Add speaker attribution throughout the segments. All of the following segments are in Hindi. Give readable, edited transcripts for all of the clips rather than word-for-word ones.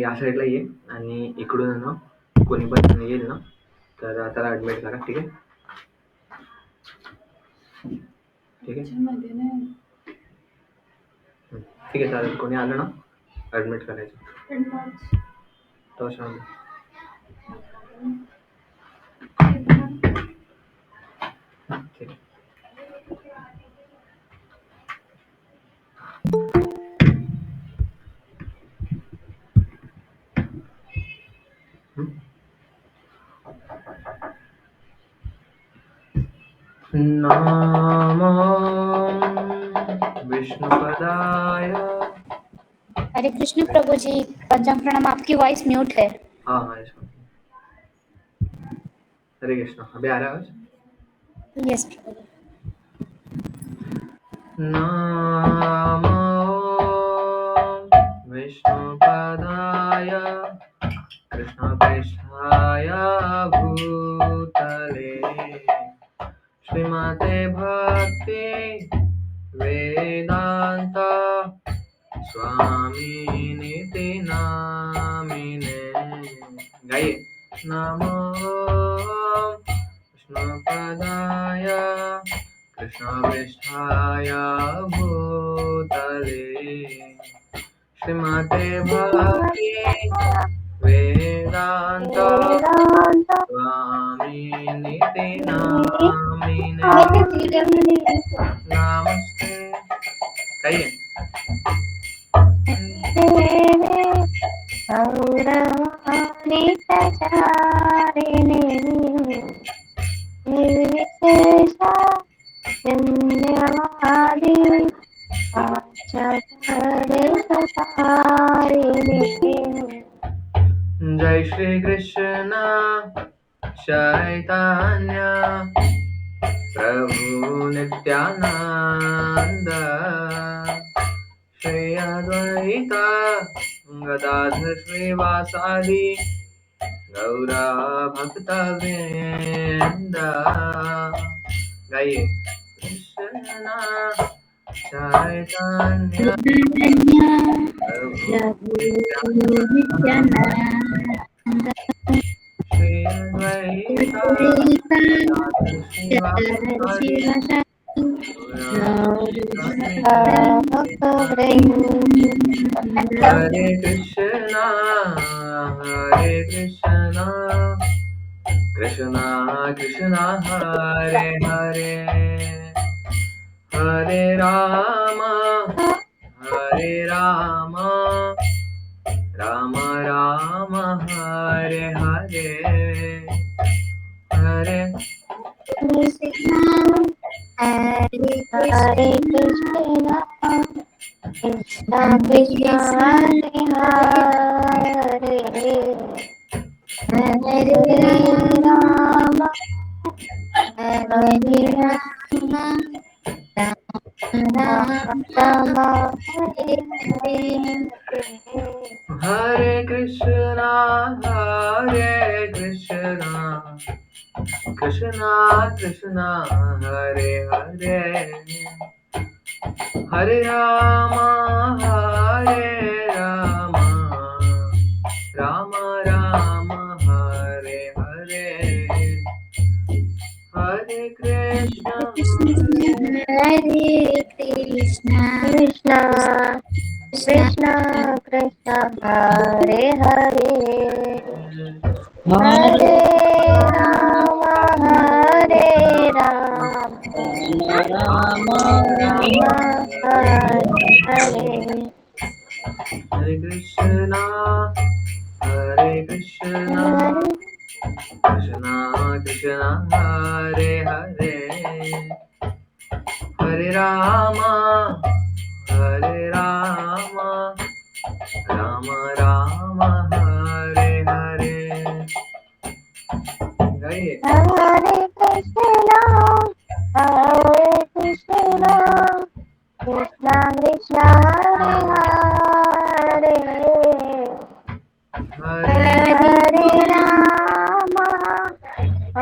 Speaker 1: या साईडला ये आणि इकडून आहे ना कोणी पण येईल ना तर त्याला ॲडमिट करा. ठीक आहे? ठीक आहे? ठीक आहे, चालेल. कोणी आलं ना ॲडमिट करायचं. तो शांत. ठीक आहे. नमो विष्णुपदाय.
Speaker 2: हरे कृष्ण प्रभु जी, पंचांग प्रणाम। आपकी वॉइस म्यूट है।
Speaker 1: हाँ हाँ, हरे कृष्णा। अभी आ रहा है आवाज?
Speaker 2: यस।
Speaker 1: नमो विष्णुपदाय कृष्णपृष्ठाय भूतले श्रीमते भक्ति वेदांत स्वामिनिति नामिने। गाइए। नमो विष्णुपदाय कृष्णपृष्ठाय भूतले श्रीमते भक्ति वेदांत स्वामिनिति नामिने। नमस्ते। कहिए। जय श्री कृष्ण चैतन्य प्रभु नित्यानंद श्री अद्वैत गदाधर श्रीवासादि गौरा भक्तवृंद। गाइए। कृष्ण चैतन्य प्रभु नित्यानंद श्री अद्वैत श्रीवासादि हरे कृष्णा कृष्णा कृष्णा हरे हरे हरे राम राम राम हरे हरे हरे
Speaker 2: कृष्णा हरे कृष्णा कृष्णा कृष्णा हरे हरे हरे राम राम हरे हरे।
Speaker 1: हरे कृष्णा कृष्णा कृष्णा हरे हरे हरे राम राम राम हरे हरे हरे कृष्णा
Speaker 2: हरे कृष्णा कृष्णा कृष्णा कृष्णा हरे हरे हरे राम राम हरे हरे।
Speaker 1: हरे कृष्णा कृष्णा कृष्णा हरे हरे हरे राम राम राम हरे हरे। गाइए।
Speaker 2: हरे कृष्णा कृष्णा कृष्णा हरे हरे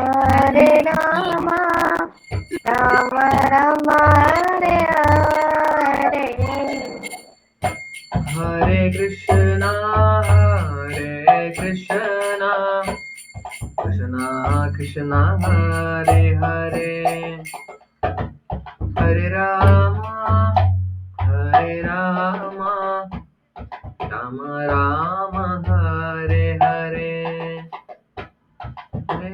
Speaker 2: हरे राम राम राम हरे हरे।
Speaker 1: हरे कृष्णा कृष्णा कृष्णा हरे हरे हरे राम राम राम हरे हरे हरे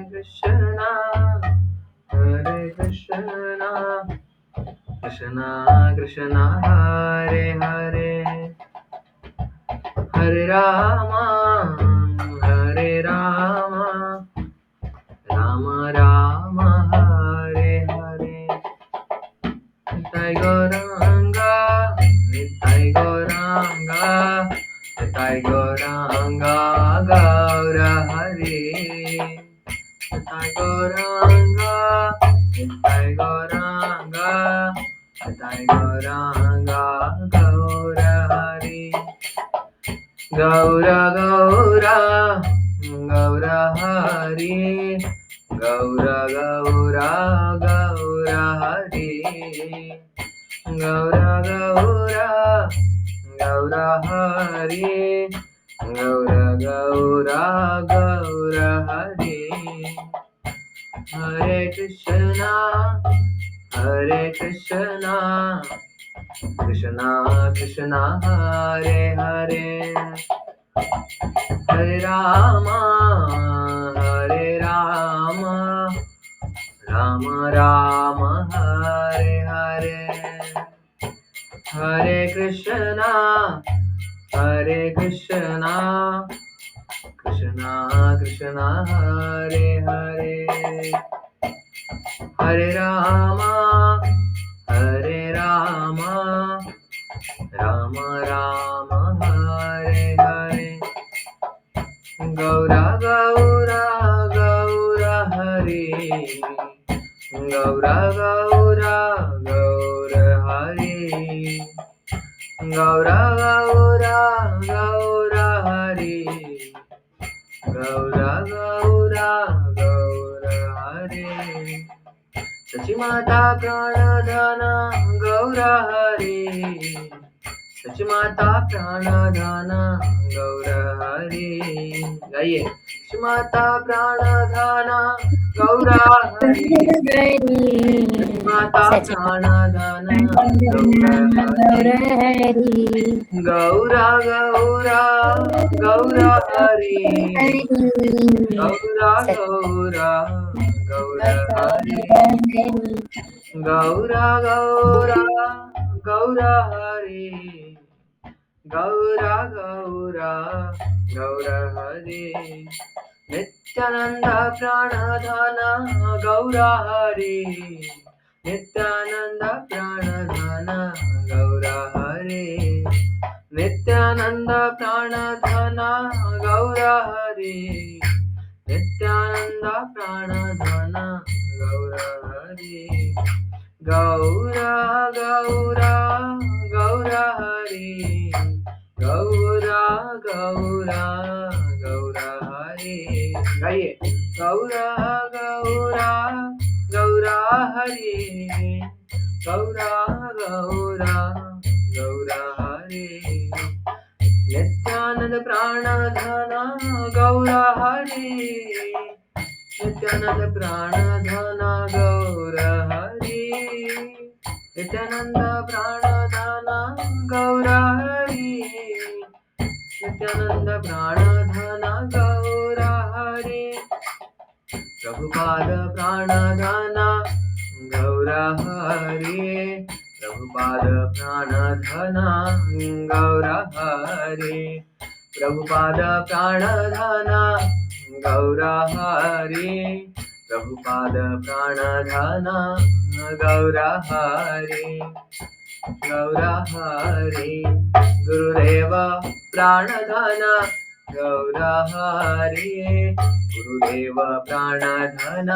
Speaker 1: कृष्णा कृष्णा कृष्णा हरे हरे हरे राम राम राम हरे हरे निताय गौरांगा गौर हरे निताय गौरांगा गौर हरे गौर हरे गौर हरे गौर हरे गौर हरे हरे कृष्णा कृष्णा कृष्णा हरे हरे हरे राम राम राम हरे हरे हरे कृष्णा कृष्णा कृष्णा हरे हरे हरे राम राम राम हरे हरे गौर हरे गौर हरे गौर हरे गौर हरे सची माता प्राणधन गौर हरे सची माता प्राणधन गौर हरे गाइए सची माता प्राणधन गौर हरे सची माता प्राणधन गौर हरे गौर हरे गौर हरे गौर हरे गौर हरे नित्यानंद प्राणधन गौर हरे नित्यानंद प्राणधन गौर हरे नित्यानंद प्राणधन गौर हरे नित्यानंद प्राणधन गौर हरे गौर हरे गौर हरे गाइए गौर हरे गौर हरे नित्यानंद प्राणधन गौर हरे नित्यानंद प्राणधन गौर हरे नित्यानंद प्राणधन गौर हरे नित्यानंद प्राणधन गौर हरे प्रभुपाद प्राणधन गौर हरे प्रभुपाद प्राणधन गौर हरे प्रभुपाद प्राणधन गौर हरे प्रभुपाद प्राणधन गौर हरे गुरुदेव प्राणधन गौर हरे गुरुदेव प्राणधन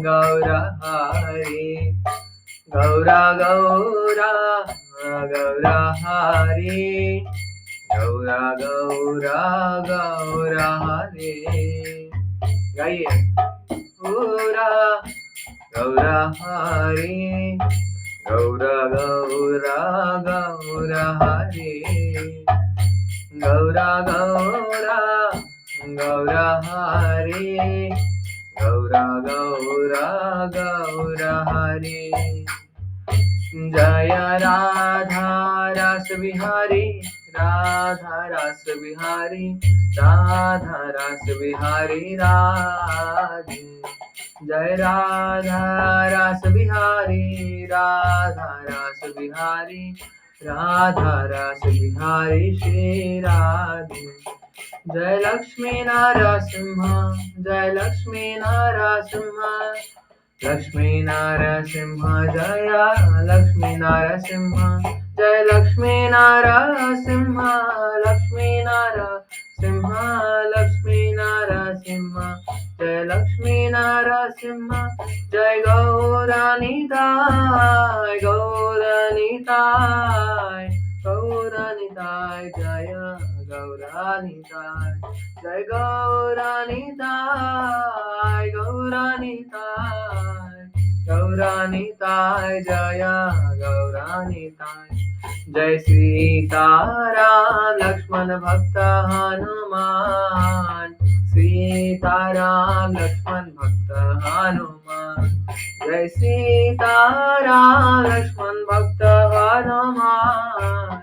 Speaker 1: गौर हरे गौर हरे गौर हरे गाइए गौर हरे गौर हरे गौर गौरा हरे गौरा गौरा गौरा हरे जय राधा रस बिहारी राधा रस बिहारी राधा रस बिहारी राधे जय राधा रस बिहारी राधा रस बिहारी राधा रस बिहारी श्री राधे जय लक्ष्मी नरसिंह जय लक्ष्मी नरसिंह लक्ष्मी नरसिंह जय लक्ष्मी नरसिंह जय लक्ष्मी नरसिंह लक्ष्मी नरसिंह लक्ष्मी नरसिंह जय लक्ष्मी नरसिंह जय गौरानिताय गौरानिताय गौरानिताय जय गौरानिताय जय गौरानिताय गौरानिताय गौरानिताय जय गौरानिताय जय सीताराम लक्ष्मण भक्त हनुमान सीताराम लक्ष्मण भक्त हनुमान जय सीताराम लक्ष्मण भक्त हनुमान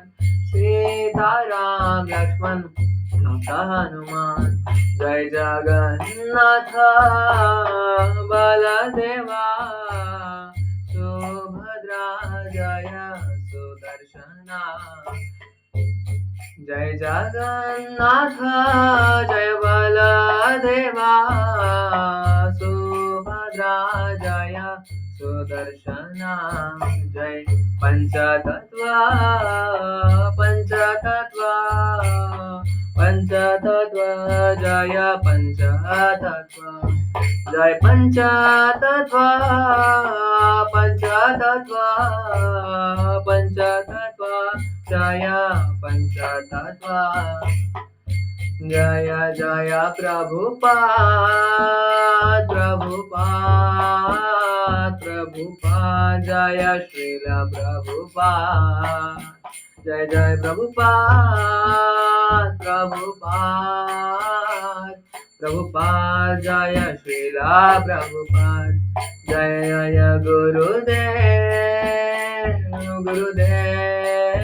Speaker 1: सीताराम लक्ष्मण भक्त हनुमान जय जगन्नाथ बलदेवा सुभद्रा जय सुदर्शना जय जगन्नाथ जय बलदेवा सुभद्रा जय सुदर्शना जय पंचतत्व पंचतत्व पंचतत्व जय पंचतत्व जय पंचतत्व पंचतत्व पंचतत्व जय पंचतत्व जय जय प्रभुपाद प्रभुपाद प्रभुपाद जय श्रील प्रभुपाद जय जय प्रभुपाद प्रभुपाद प्रभुपाद जय श्रीला प्रभुपाद जय जय गुरुदेव गुरुदेव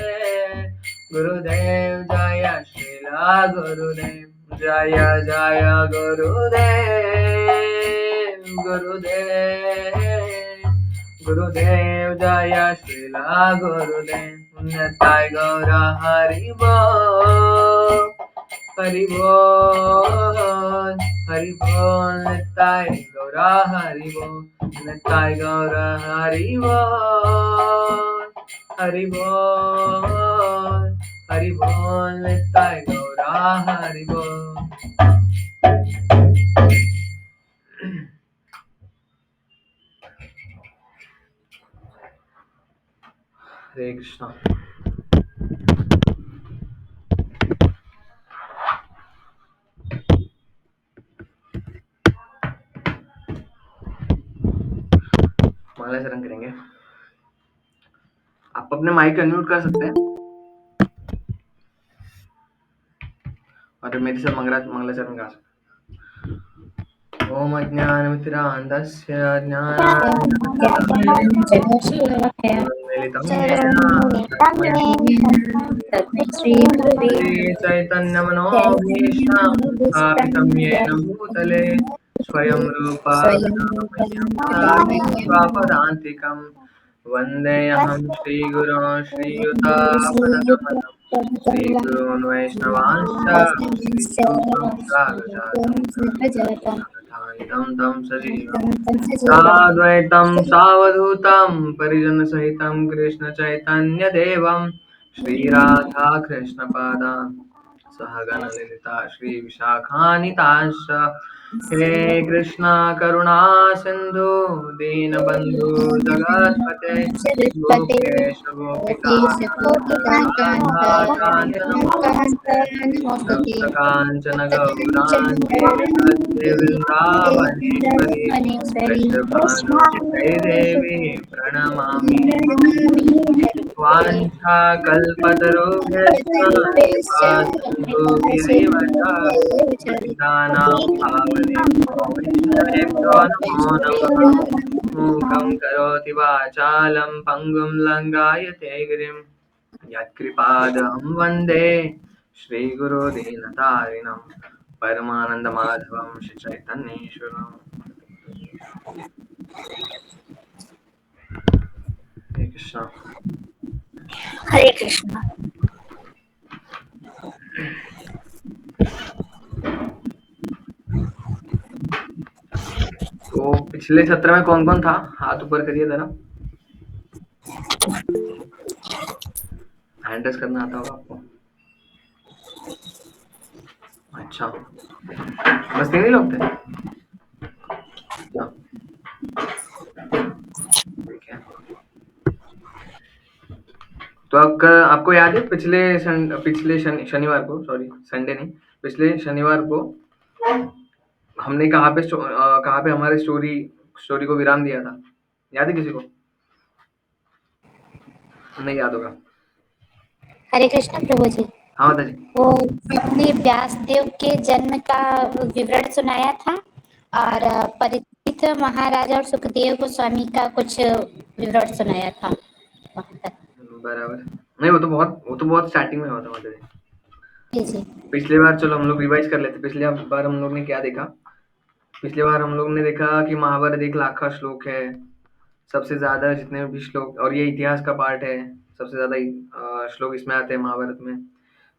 Speaker 1: गुरुदेव जय श्रीला गुरुदेव जय जय गुरुदेव गुरुदेव गुरुदेव जय श्रीला गुरुदेव निताय गौर हरि बोल हरि बोल हरि बोल निताय गौर हरि बोल निताय गौर हरि बोल हरि बोल हरि बोल निताय गौर हरि बोल हरे कृष्णा मंगलाचरण करेंगे। आप अपने माइक अनम्यूट कर सकते हैं और मेरे से मंगलाचरण गा सकते हैं। ओम अज्ञानमितिरान्धस्य चैतन्यमनोभीष्टं स्थापितं येन भूतले स्वयं रूपा स्वापदान्तिकम् वन्देऽहं श्रीगुरो श्रीयुतापदकमलं श्रीगुरून् वैष्णवांश्च श्रीगुरुं तं सजीवं साद्वैतं सावधूतं परिजनसहितं कृष्णचैतन्यदेवं श्रीराधा कृष्णपादान् सहगणललिता श्रीविशाखान्वितांश्च हे कृष्ण करुणा सिन्धु दीनबन्धु जगत्पते गोपेश गोपिकाञ्चन गौराङ्गे वृन्दावनेश्वरी देवी प्रणमामि वाञ्छाकल्पतरुभ्यश्च कृपा सिन्धु गिरिवता पतितानां पावनेभ्यो वैष्णवेभ्यो नमो नमः मूकं करोति वाचालं पङ्गुं लङ्घयते गिरिं यत्कृपादं वन्दे श्रीगुरुदीनतारिणं परमानन्दमाधवं श्रीचैतन्येश्वरम्। हरे कृष्णा।
Speaker 2: हरे कृष्णा।
Speaker 1: तो पिछले सत्र में कौन कौन था? हाथ ऊपर करिए जरा। हैंड रेस करना आता होगा आपको। अच्छा, बस तीन ही लोग थे? अच्छा, ठीक है। तो आपको याद है पिछले शनिवार को, सॉरी संडे नहीं, पिछले शनिवार को हमने कहाँ पे हमारे स्टोरी को विराम दिया था? याद है किसी को? नहीं याद होगा।
Speaker 2: हरे कृष्ण प्रभु जी।
Speaker 1: हाँ माता जी।
Speaker 2: वो अपने व्यास देव के जन्म का विवरण सुनाया था और परीक्षित महाराजा और सुखदेव गोस्वामी का कुछ विवरण सुनाया था वहाँ तक।
Speaker 1: बराबर। नहीं, वो तो बहुत स्टार्टिंग में हुआ था माता जी।
Speaker 2: जी जी।
Speaker 1: पिछली बार चलो हम लोग रिवाइज कर लेते। पिछली बार हम लोग ने क्या देखा? पिछली बार हम लोग ने देखा कि महाभारत 1 लाख का श्लोक है। सबसे ज्यादा जितने भी श्लोक, और ये इतिहास का पार्ट है, सबसे ज्यादा श्लोक इसमें आते हैं महाभारत में।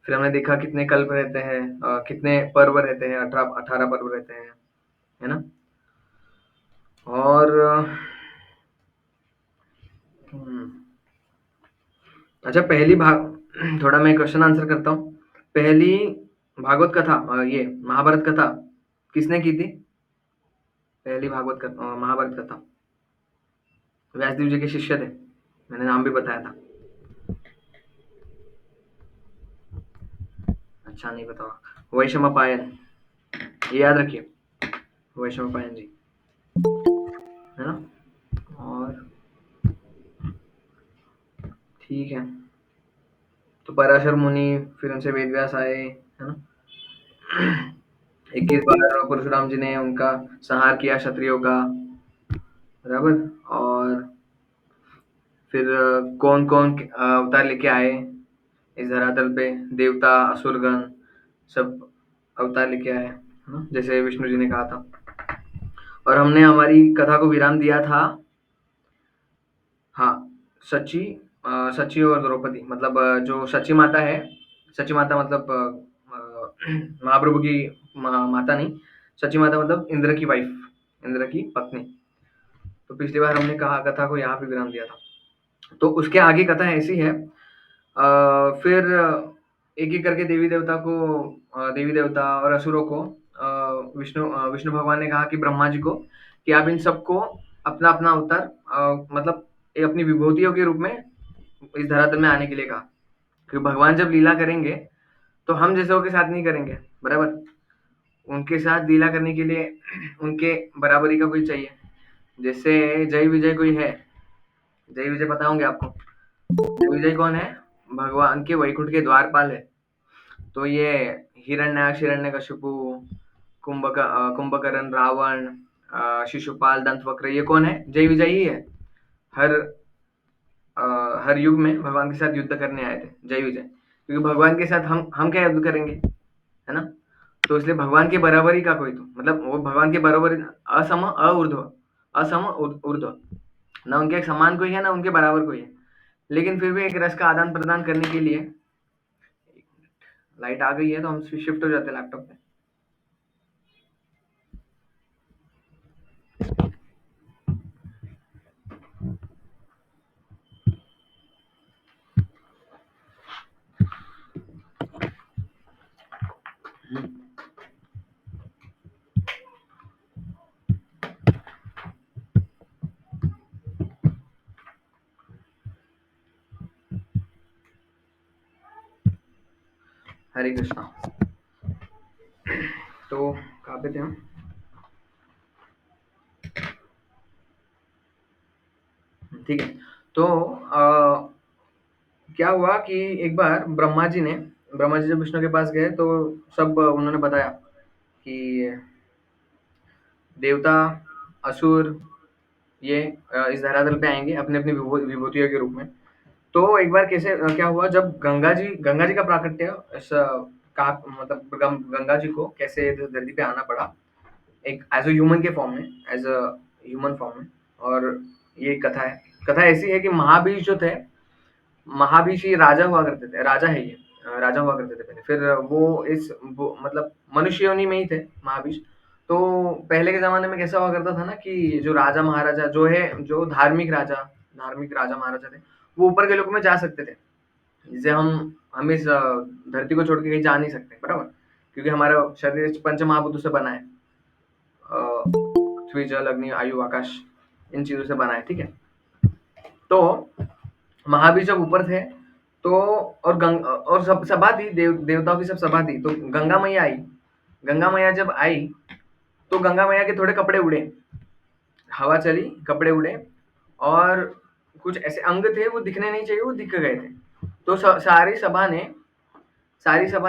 Speaker 1: फिर हमने देखा कितने कल्प रहते हैं, कितने पर्व रहते हैं, 18 पर्व रहते हैं, है ना? और हम्म, अच्छा, पहली भाग थोड़ा मैं क्वेश्चन आंसर करता हूँ। पहली भागवत कथा, ये महाभारत कथा किसने की थी? पहली भागवत कथा, महाभारत कथा व्यासदेव जी के शिष्य थे, मैंने नाम भी बताया था। अच्छा, नहीं बताओ। वैशंपायन, ये याद रखिए, वैशंपायन जी, है ना? और ठीक है, तो पराशर मुनि, फिर उनसे वेद व्यास आए, है ना? 21 बार परशुराम जी ने उनका संहार किया, क्षत्रियों का, बराबर। और फिर कौन कौन अवतार लेके आए इस धरातल पे? देवता, असुरगण, सब अवतार लेके आए, है ना? जैसे विष्णु जी ने कहा था। और हमने हमारी कथा को विराम दिया था, हाँ, सची सची और द्रौपदी, मतलब जो सची माता है, सची माता मतलब महाप्रभु की माता नहीं, सची माता मतलब इंद्र की वाइफ, इंद्र की पत्नी। तो पिछली बार हमने कहा कथा को यहाँ पे विराम दिया था। तो उसके आगे कथा ऐसी है, फिर एक एक करके देवी देवता और असुरों को विष्णु भगवान ने कहा कि ब्रह्मा जी को कि आप इन सबको अपना अपना अवतार, मतलब एक अपनी विभूतियों के रूप में इस धरातल में आने के लिए कहा। क्योंकि भगवान जब लीला करेंगे तो हम जैसे के साथ नहीं करेंगे, बराबर। उनके साथ लीला करने के लिए उनके बराबरी का कोई चाहिए। जैसे जय विजय कोई है, जय विजय पता होंगे आपको। जय विजय कौन है? भगवान के वैकुंठ के द्वारपाल है। तो ये हिरण्याक्ष, हिरण्यकशिपु, कुंभकर्ण, रावण, शिशुपाल, दंतवक्र, ये कौन है? जय विजय ही है। हर हर युग में भगवान के साथ युद्ध करने आए थे जय विजय। क्योंकि भगवान के साथ हम क्या युद्ध करेंगे, है ना? तो इसलिए भगवान के बराबरी का कोई, तो मतलब वो भगवान के बराबरी, असम अऊर्ध्व, असम ऊर्ध्व, ना उनके एक समान कोई है ना उनके बराबर कोई है। लेकिन फिर भी एक रस का आदान प्रदान करने के लिए, लाइट आ गई है तो हम शिफ्ट हो जाते हैं लैपटॉप पे। हरे कृष्णा। तो कहाँ पे थे हम? ठीक है। तो क्या हुआ कि एक बार ब्रह्मा जी जब विष्णु के पास गए तो सब उन्होंने बताया कि देवता, असुर ये इस धरातल पे आएँगे अपनी-अपनी विभूतियों के रूप में। तो एक बार कैसे क्या हुआ जब गंगा जी का प्राकट्य इस का मतलब गंगा जी को कैसे इस धरती पे आना पड़ा, एक एज़ अ ह्यूमन के फॉर्म में, एज़ अ ह्यूमन फॉर्म में। और ये एक कथा है। कथा ऐसी है कि महाबीर जो थे, महाबीर ये राजा हुआ करते थे, राजा है ये, राजा हुआ करते थे पहले। फिर वो मतलब मनुष्य योनि में ही थे महाबीर। तो पहले के ज़माने में कैसा हुआ करता था ना कि जो राजा महाराजा जो धार्मिक राजा महाराजा थे, वो ऊपर के लोक में जा सकते थे। जैसे हम इस धरती को छोड़ के कहीं जा नहीं सकते, बराबर? क्योंकि हमारा शरीर पंच महाभूतों से बना है। पृथ्वी, जल, अग्नि, वायु, आकाश, इन चीज़ों से बना है, ठीक है? तो महाबीर जब ऊपर थे तो और सब सभा थी, देवताओं की सब सभा थी, तो गंगा मैया आई। गंगा मैया जब आई तो गंगा मैया के थोड़े कपड़े उड़े, हवा चली, कपड़े उड़े और कुछ ऐसे अंग थे वो दिखने नहीं चाहिए, वो दिख गए थे। तो सारी सभा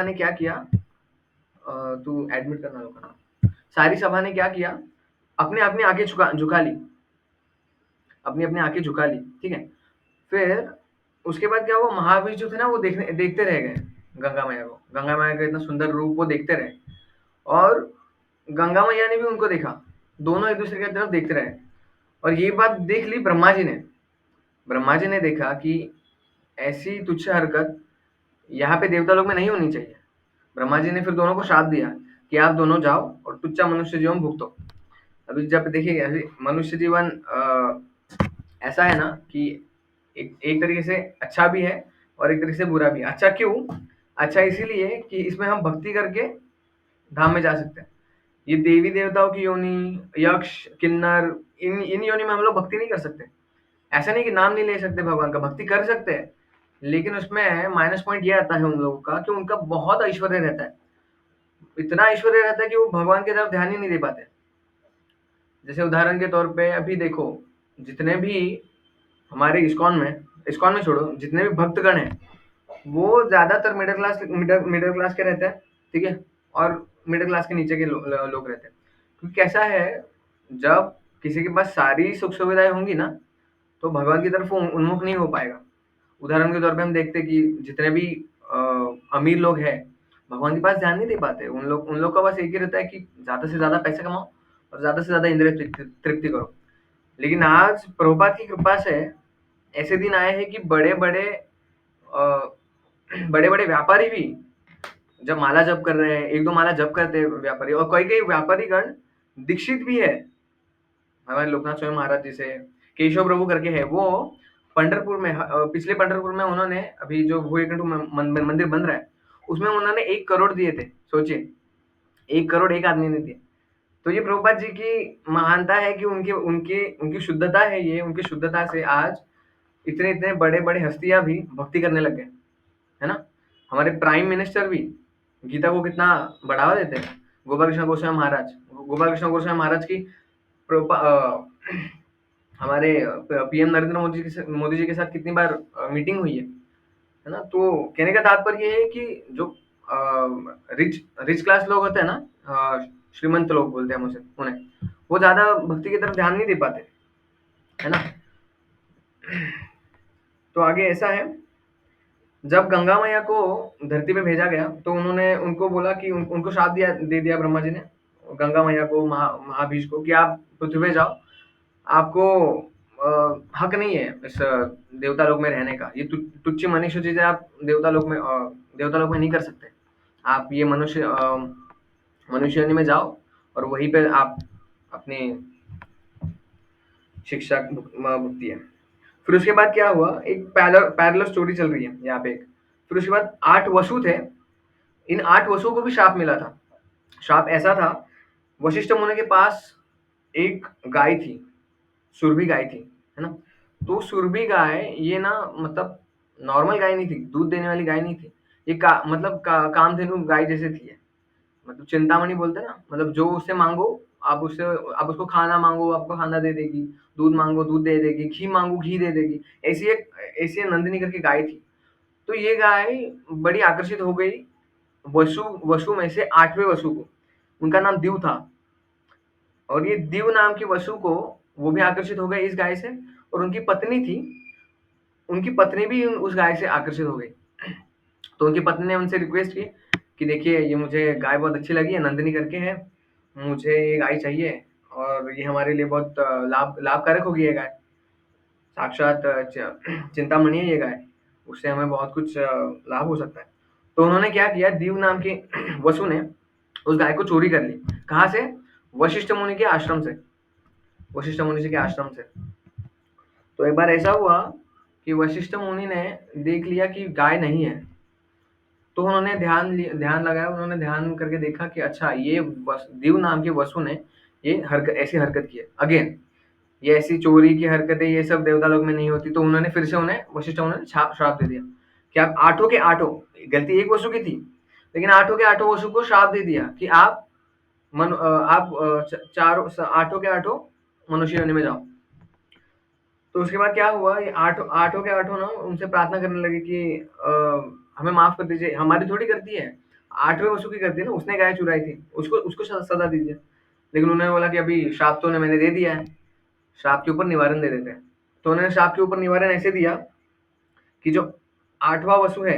Speaker 1: ने क्या किया, तू एडमिट करना होगा। सारी सभा ने क्या किया, अपने अपनी आंखें झुका ली, अपनी अपनी आंखें झुका ली, ठीक है? फिर उसके बाद क्या हुआ, महावीर जो थे ना वो देखते रह गए गंगा मैया को। गंगा मैया का इतना सुंदर रूप वो देखते रहे और गंगा मैया ने भी उनको देखा। दोनों एक दूसरे की तरफ देखते रहे और ये बात देख ली ब्रह्मा जी ने। ब्रह्मा जी ने देखा कि ऐसी तुच्छ हरकत यहाँ पे देवता लोक में नहीं होनी चाहिए। ब्रह्मा जी ने फिर दोनों को श्राप दिया कि आप दोनों जाओ और तुच्चा मनुष्य जीवन भुगतो। अभी जब देखिए मनुष्य जीवन ऐसा है ना कि एक तरीके से अच्छा भी है और एक तरीके से बुरा भी है। अच्छा क्यों? अच्छा इसीलिए कि इसमें हम भक्ति करके धाम में जा सकते हैं। ये देवी देवताओं की योनि, यक्ष, किन्नर, इन योनि में हम लोग भक्ति नहीं कर सकते। ऐसा नहीं कि नाम नहीं ले सकते भगवान का, भक्ति कर सकते हैं, लेकिन उसमें माइनस पॉइंट ये आता है उन लोगों का कि उनका बहुत ऐश्वर्य रहता है। इतना ऐश्वर्य रहता है कि वो भगवान की तरफ ध्यान ही नहीं दे पाते। जैसे उदाहरण के तौर पे अभी देखो, जितने भी हमारे इस्कॉन में छोड़ो, जितने भी भक्तगण हैं, वो ज़्यादातर मिडल क्लास के रहते हैं, ठीक है? और मिडल क्लास के नीचे के लोग रहते हैं। क्योंकि कैसा है, जब किसी के पास सारी सुख सुविधाएँ होंगी ना, तो भगवान की तरफ वो उन्मुख नहीं हो पाएगा। उदाहरण के तौर पे हम देखते हैं कि जितने भी अ, अमीर लोग हैं, भगवान के पास ध्यान नहीं दे पाते। उन लोग का बस एक ही रहता है कि ज़्यादा से ज़्यादा पैसे कमाओ और ज़्यादा से ज़्यादा इंद्रिय तृप्ति करो। लेकिन आज प्रभुपाद की कृपा से ऐसे दिन आए हैं कि अ, बड़े-बड़े व्यापारी भी जब माला जप कर रहे हैं, 1-2 माला जप करते हैं व्यापारी, और कई-कई व्यापारीगण दीक्षित भी है। हमारे लोकनाथ स्वामी महाराज जी से, केशव प्रभु करके है, वो पंढरपुर में पिछले पंढरपुर में उन्होंने अभी जो भूएकंठ मंदिर बन रहा है, उसमें उन्होंने 1 करोड़ दिए थे। सोचिए, 1 करोड़ एक आदमी ने दिए। तो ये प्रभुपाद जी की महानता है कि उनके उनके उनकी शुद्धता है ये, उनकी शुद्धता से आज इतने-इतने बड़े-बड़े हस्तियाँ भी भक्ति करने लग गए, है ना? हमारे प्राइम मिनिस्टर भी गीता को कितना बढ़ावा देते हैं। गोपाल कृष्ण गोस्वामी महाराज की प्रभुपा हमारे पीएम नरेंद्र मोदी जी के साथ कितनी बार मीटिंग हुई है ना? तो कहने का तात्पर्य ये है कि जो रिच क्लास लोग होते हैं ना, श्रीमंत लोग बोलते हैं हम उन्हें, वो ज़्यादा भक्ति की तरफ ध्यान नहीं दे पाते, है ना? तो आगे ऐसा है, जब गंगा मैया को धरती पे भेजा गया तो उन्होंने उनको बोला कि उनको श्राप दे दिया ब्रह्मा जी ने गंगा मैया को, महाबीज को, कि आप पृथ्वी पे जाओ, आपको हक नहीं है इस देवता लोक में रहने का। ये तुच्छ मनुष्य चीजें आप देवता लोक में नहीं कर सकते। आप ये मनुष्य योनि में जाओ और वहीं पे आप अपनी शिक्षा भुगती है। फिर उसके बाद क्या हुआ, एक पैरेलल स्टोरी चल रही है यहाँ पे एक। फिर उसके बाद 8 वसु थे, इन 8 वसुओं को भी श्राप मिला था। श्राप ऐसा था, वशिष्ठ मुनि के पास एक गाय थी, सुरभि गाय थी, है ना? तो सुरभि गाय ये ना मतलब नॉर्मल गाय नहीं थी, दूध देने वाली गाय नहीं थी। ये कामधेनु गाय जैसे थी ये। मतलब चिंतामणि बोलते हैं ना, मतलब जो उससे माँगो आप उसको खाना माँगो, आपको खाना दे देगी, दूध माँगो दूध दे देगी, घी माँगो घी दे देगी। ऐसी एक नंदिनी करके गाय थी। तो ये गाय बड़ी आकर्षित हो गई वसु वसु में से 8वें वसु को। उनका नाम दीव था और ये दीव नाम की वसु को वो भी आकर्षित हो गए इस गाय से और उनकी पत्नी थी, उनकी पत्नी भी उस गाय से आकर्षित हो गई। तो उनकी पत्नी ने उनसे रिक्वेस्ट की कि देखिए ये मुझे गाय बहुत अच्छी लगी है, नंदिनी करके है, मुझे ये गाय चाहिए और ये हमारे लिए बहुत लाभकारक होगी ये गाय। साक्षात चिंतामणि है ये गाय, उससे हमें बहुत कुछ लाभ हो सकता है। तो उन्होंने क्या किया, दीव नाम के वसु ने उस गाय को चोरी कर ली। कहाँ से? वशिष्ठ मुनि के आश्रम से, वशिष्ठ मुनि जी के आश्रम से। तो एक बार ऐसा हुआ कि वशिष्ठ मुनि ने देख लिया कि गाय नहीं है, तो उन्होंने ध्यान लगाया, उन्होंने ध्यान करके देखा कि अच्छा ये दीव नाम के वसु ने ये ऐसी हरकत की है। अगेन ये ऐसी चोरी की हरकतें ये सब देवता लोक में नहीं होती। तो उन्होंने फिर से उन्हें वशिष्ठ उन्होंने श्राप दे दिया कि आप आठों के आठों, गलती एक वसु की थी लेकिन आठों के आठों वसु को श्राप दे दिया कि आप चारों आठों के आठों मनुष्य योनि में जाओ। तो उसके बाद क्या हुआ, ये आठों के आठों ना उनसे प्रार्थना करने लगे कि हमें माफ कर दीजिए, हमारी थोड़ी गलती है, 8वें वसु की गलती है ना, उसने गाय चुराई थी, उसको उसको सजा दीजिए। लेकिन उन्होंने बोला कि अभी श्राप तो मैंने दे दिया है, श्राप के ऊपर निवारण दे देते हैं। तो उन्होंने श्राप के ऊपर निवारण ऐसे दिया कि जो 8वां वसु है,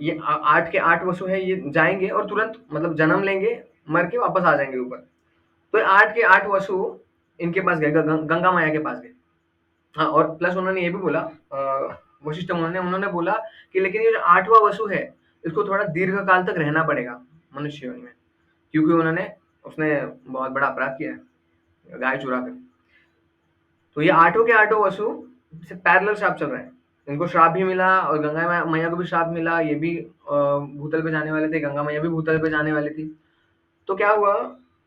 Speaker 1: ये 8 के 8 वसु है, ये जाएंगे और तुरंत मतलब जन्म लेंगे, मर के वापस आ जाएंगे ऊपर। तो 8 के 8 वसु इनके पास गए, गंगा मैया के पास गए। हाँ, और प्लस उन्होंने ये भी बोला, वशिष्ठ मुनि ने उन्होंने बोला कि लेकिन ये जो 8वां वसु है, इसको थोड़ा दीर्घ काल तक रहना पड़ेगा मनुष्य योनि में, क्योंकि उसने बहुत बड़ा अपराध किया है, गाय चुरा कर। तो ये आठों के आठों वसु से पैरेलल श्राप चल रहा है। इनको श्राप भी मिला और गंगा मैया को भी श्राप मिला। ये भी भूतल पे जाने वाले थे, गंगा मैया भी भूतल पे जाने वाली थी। तो क्या हुआ,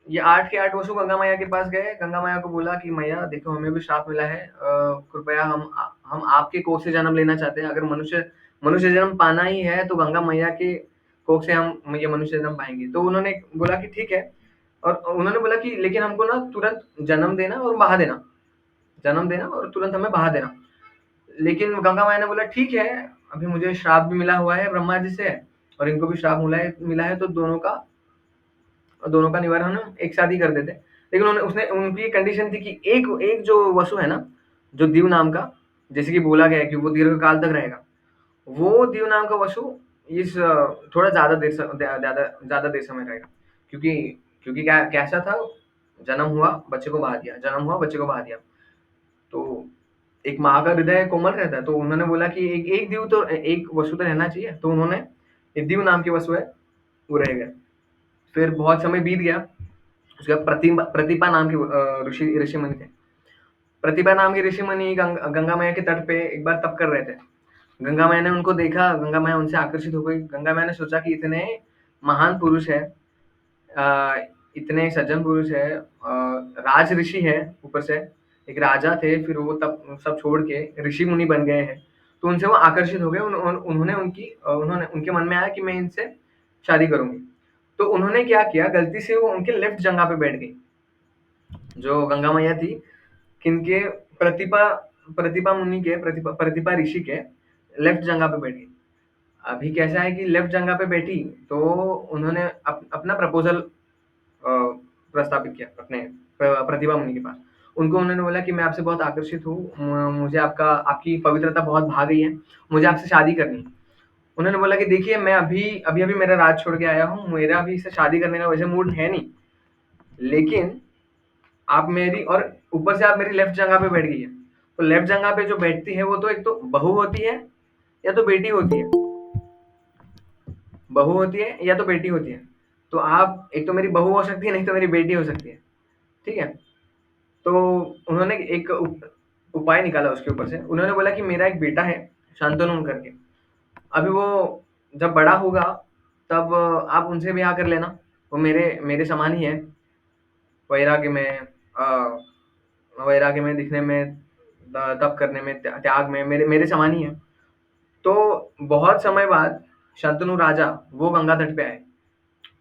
Speaker 1: ये 8 के 8 वसु गंगा मैया के पास गए। गंगा मैया को बोला कि मैया देखो हमें भी श्राप मिला है, कृपया हम आपके कोख से जन्म लेना चाहते हैं। अगर मनुष्य मनुष्य जन्म पाना ही है तो गंगा मैया के कोख से हम ये मनुष्य जन्म पाएंगे। तो उन्होंने बोला कि ठीक है, और उन्होंने बोला कि लेकिन हमको ना तुरंत जन्म देना और बहा देना, जन्म देना और तुरंत हमें बहा देना। लेकिन गंगा माया ने बोला ठीक है, अभी मुझे श्राप भी मिला हुआ है ब्रह्मा जी से और इनको भी श्राप मिला है, तो दोनों का निवारण हम एक साथ ही कर देते। लेकिन उसने उनकी कंडीशन थी कि एक एक जो वसु है ना, जो दीव नाम का, जैसे कि बोला गया है कि वो दीर्घ काल तक रहेगा, वो दीव नाम का वसु इस थोड़ा ज्यादा देर समय रहेगा। क्योंकि क्योंकि कैसा था, जन्म हुआ बच्चे को बहा दिया, जन्म हुआ बच्चे को बहा दिया। तो एक माँ का हृदय कोमल रहता है, तो उन्होंने बोला कि एक दीव तो एक वसु तो रहना चाहिए। तो उन्होंने एक दीव नाम की वसु है वो रह गया। फिर बहुत समय बीत गया, उसके बाद प्रतिपा नाम के ऋषि ऋषि मुनि थे। प्रतिभा नाम के ऋषि मुनि गंगा मैया के तट पे एक बार तप कर रहे थे। गंगा मैया ने उनको देखा, गंगा मैया उनसे आकर्षित हो गई। गंगा मैया ने सोचा कि इतने महान पुरुष है, अ, इतने सज्जन पुरुष है, राज ऋषि है, ऊपर से एक राजा थे, फिर वो तब सब छोड़ के ऋषि मुनि बन गए हैं। तो उनसे वो आकर्षित हो गए। उन्होंने उनके मन में आया कि मैं इनसे शादी करूंगी। तो उन्होंने क्या किया, गलती से वो उनके लेफ्ट जंघा पे बैठ गई, जो गंगा मैया थी, किनके, प्रतिभा प्रतिभा मुनि के, प्रतिभा ऋषि के लेफ्ट जंघा पे बैठ गई। अभी कैसा है कि लेफ्ट जंघा पे बैठी तो उन्होंने अपना प्रपोजल प्रस्तापित किया अपने प्रतिभा मुनि के पास। उनको उन्होंने बोला कि मैं आपसे बहुत आकर्षित हूँ, मुझे आपकी पवित्रता बहुत भा गई है, मुझे आपसे शादी करनी है। उन्होंने बोला कि देखिए मैं अभी मेरा राज छोड़ के आया हूँ, मेरा अभी इससे शादी करने का वैसे मूड है नहीं, लेकिन आप मेरी, और ऊपर से आप मेरी लेफ्ट जगह पे बैठ गई है। तो लेफ्ट जगह पे जो बैठती है वो तो एक तो बहू होती है या तो बेटी होती है, बहू होती है या तो बेटी होती है। तो आप एक तो मेरी बहू हो सकती है, नहीं तो मेरी बेटी हो सकती है, ठीक है। तो उन्होंने एक उपाय निकाला उसके ऊपर से। उन्होंने बोला कि मेरा एक बेटा है शांतनु करके, अभी वो जब बड़ा होगा तब आप उनसे ब्याह कर लेना, वो मेरे मेरे समान ही है, वैराग्य में, दिखने में, तप करने में, त्याग में मेरे मेरे समान ही है। तो बहुत समय बाद शंतनु राजा वो गंगा तट पे आए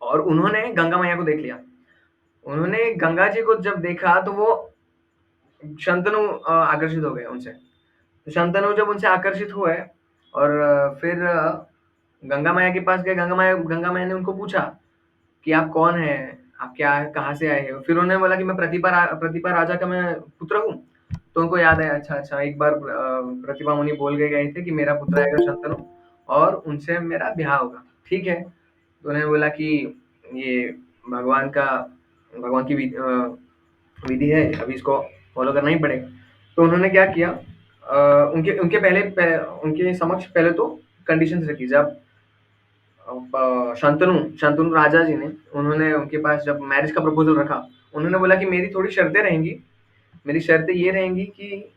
Speaker 1: और उन्होंने गंगा मैया को देख लिया। उन्होंने गंगा जी को जब देखा तो वो शंतनु आकर्षित हो गए उनसे। तो शंतनु जब उनसे आकर्षित हुए और फिर गंगा मैया के पास गए। गंगा मैया ने उनको पूछा कि आप कौन हैं? आप क्या कहाँ से आए हो? फिर उन्होंने बोला कि मैं प्रतिभा राजा का मैं पुत्र हूँ। तो उनको याद आया, अच्छा, अच्छा, एक बार प्रतिभा मुनि बोल के गए थे कि मेरा पुत्र आएगा शंतनु और उनसे मेरा ब्याह होगा। ठीक है। तो उन्होंने बोला कि ये भगवान का भगवान की विधि है, अभी इसको फॉलो करना ही पड़ेगा। तो उन्होंने क्या किया, उनके उनके उनके समक्ष पहले तो कंडीशंस रखी। जब शांतनु शांतनु राजा जी ने उन्होंने उनके पास जब मैरिज का प्रपोजल रखा, उन्होंने बोला कि मेरी थोड़ी शर्तें रहेंगी। मेरी शर्तें ये रहेंगी कि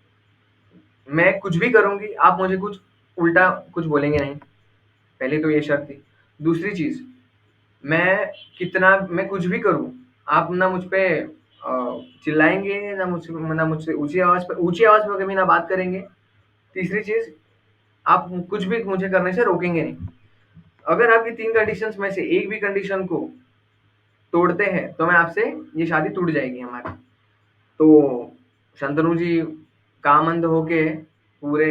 Speaker 1: मैं कुछ भी करूंगी, आप मुझे कुछ उल्टा कुछ बोलेंगे नहीं। पहले तो ये शर्त थी। दूसरी चीज, मैं कुछ भी करूं, आप ना मुझ पे चिल्लाएंगे, ना मुझसे ऊंची आवाज पे कभी ना बात करेंगे। तीसरी चीज, आप कुछ भी मुझे करने से रोकेंगे नहीं। अगर आप ये तीन कंडीशंस में से एक भी कंडीशन को तोड़ते हैं तो मैं आपसे, ये शादी टूट जाएगी हमारी। तो शंतनु जी कामंद होके पूरे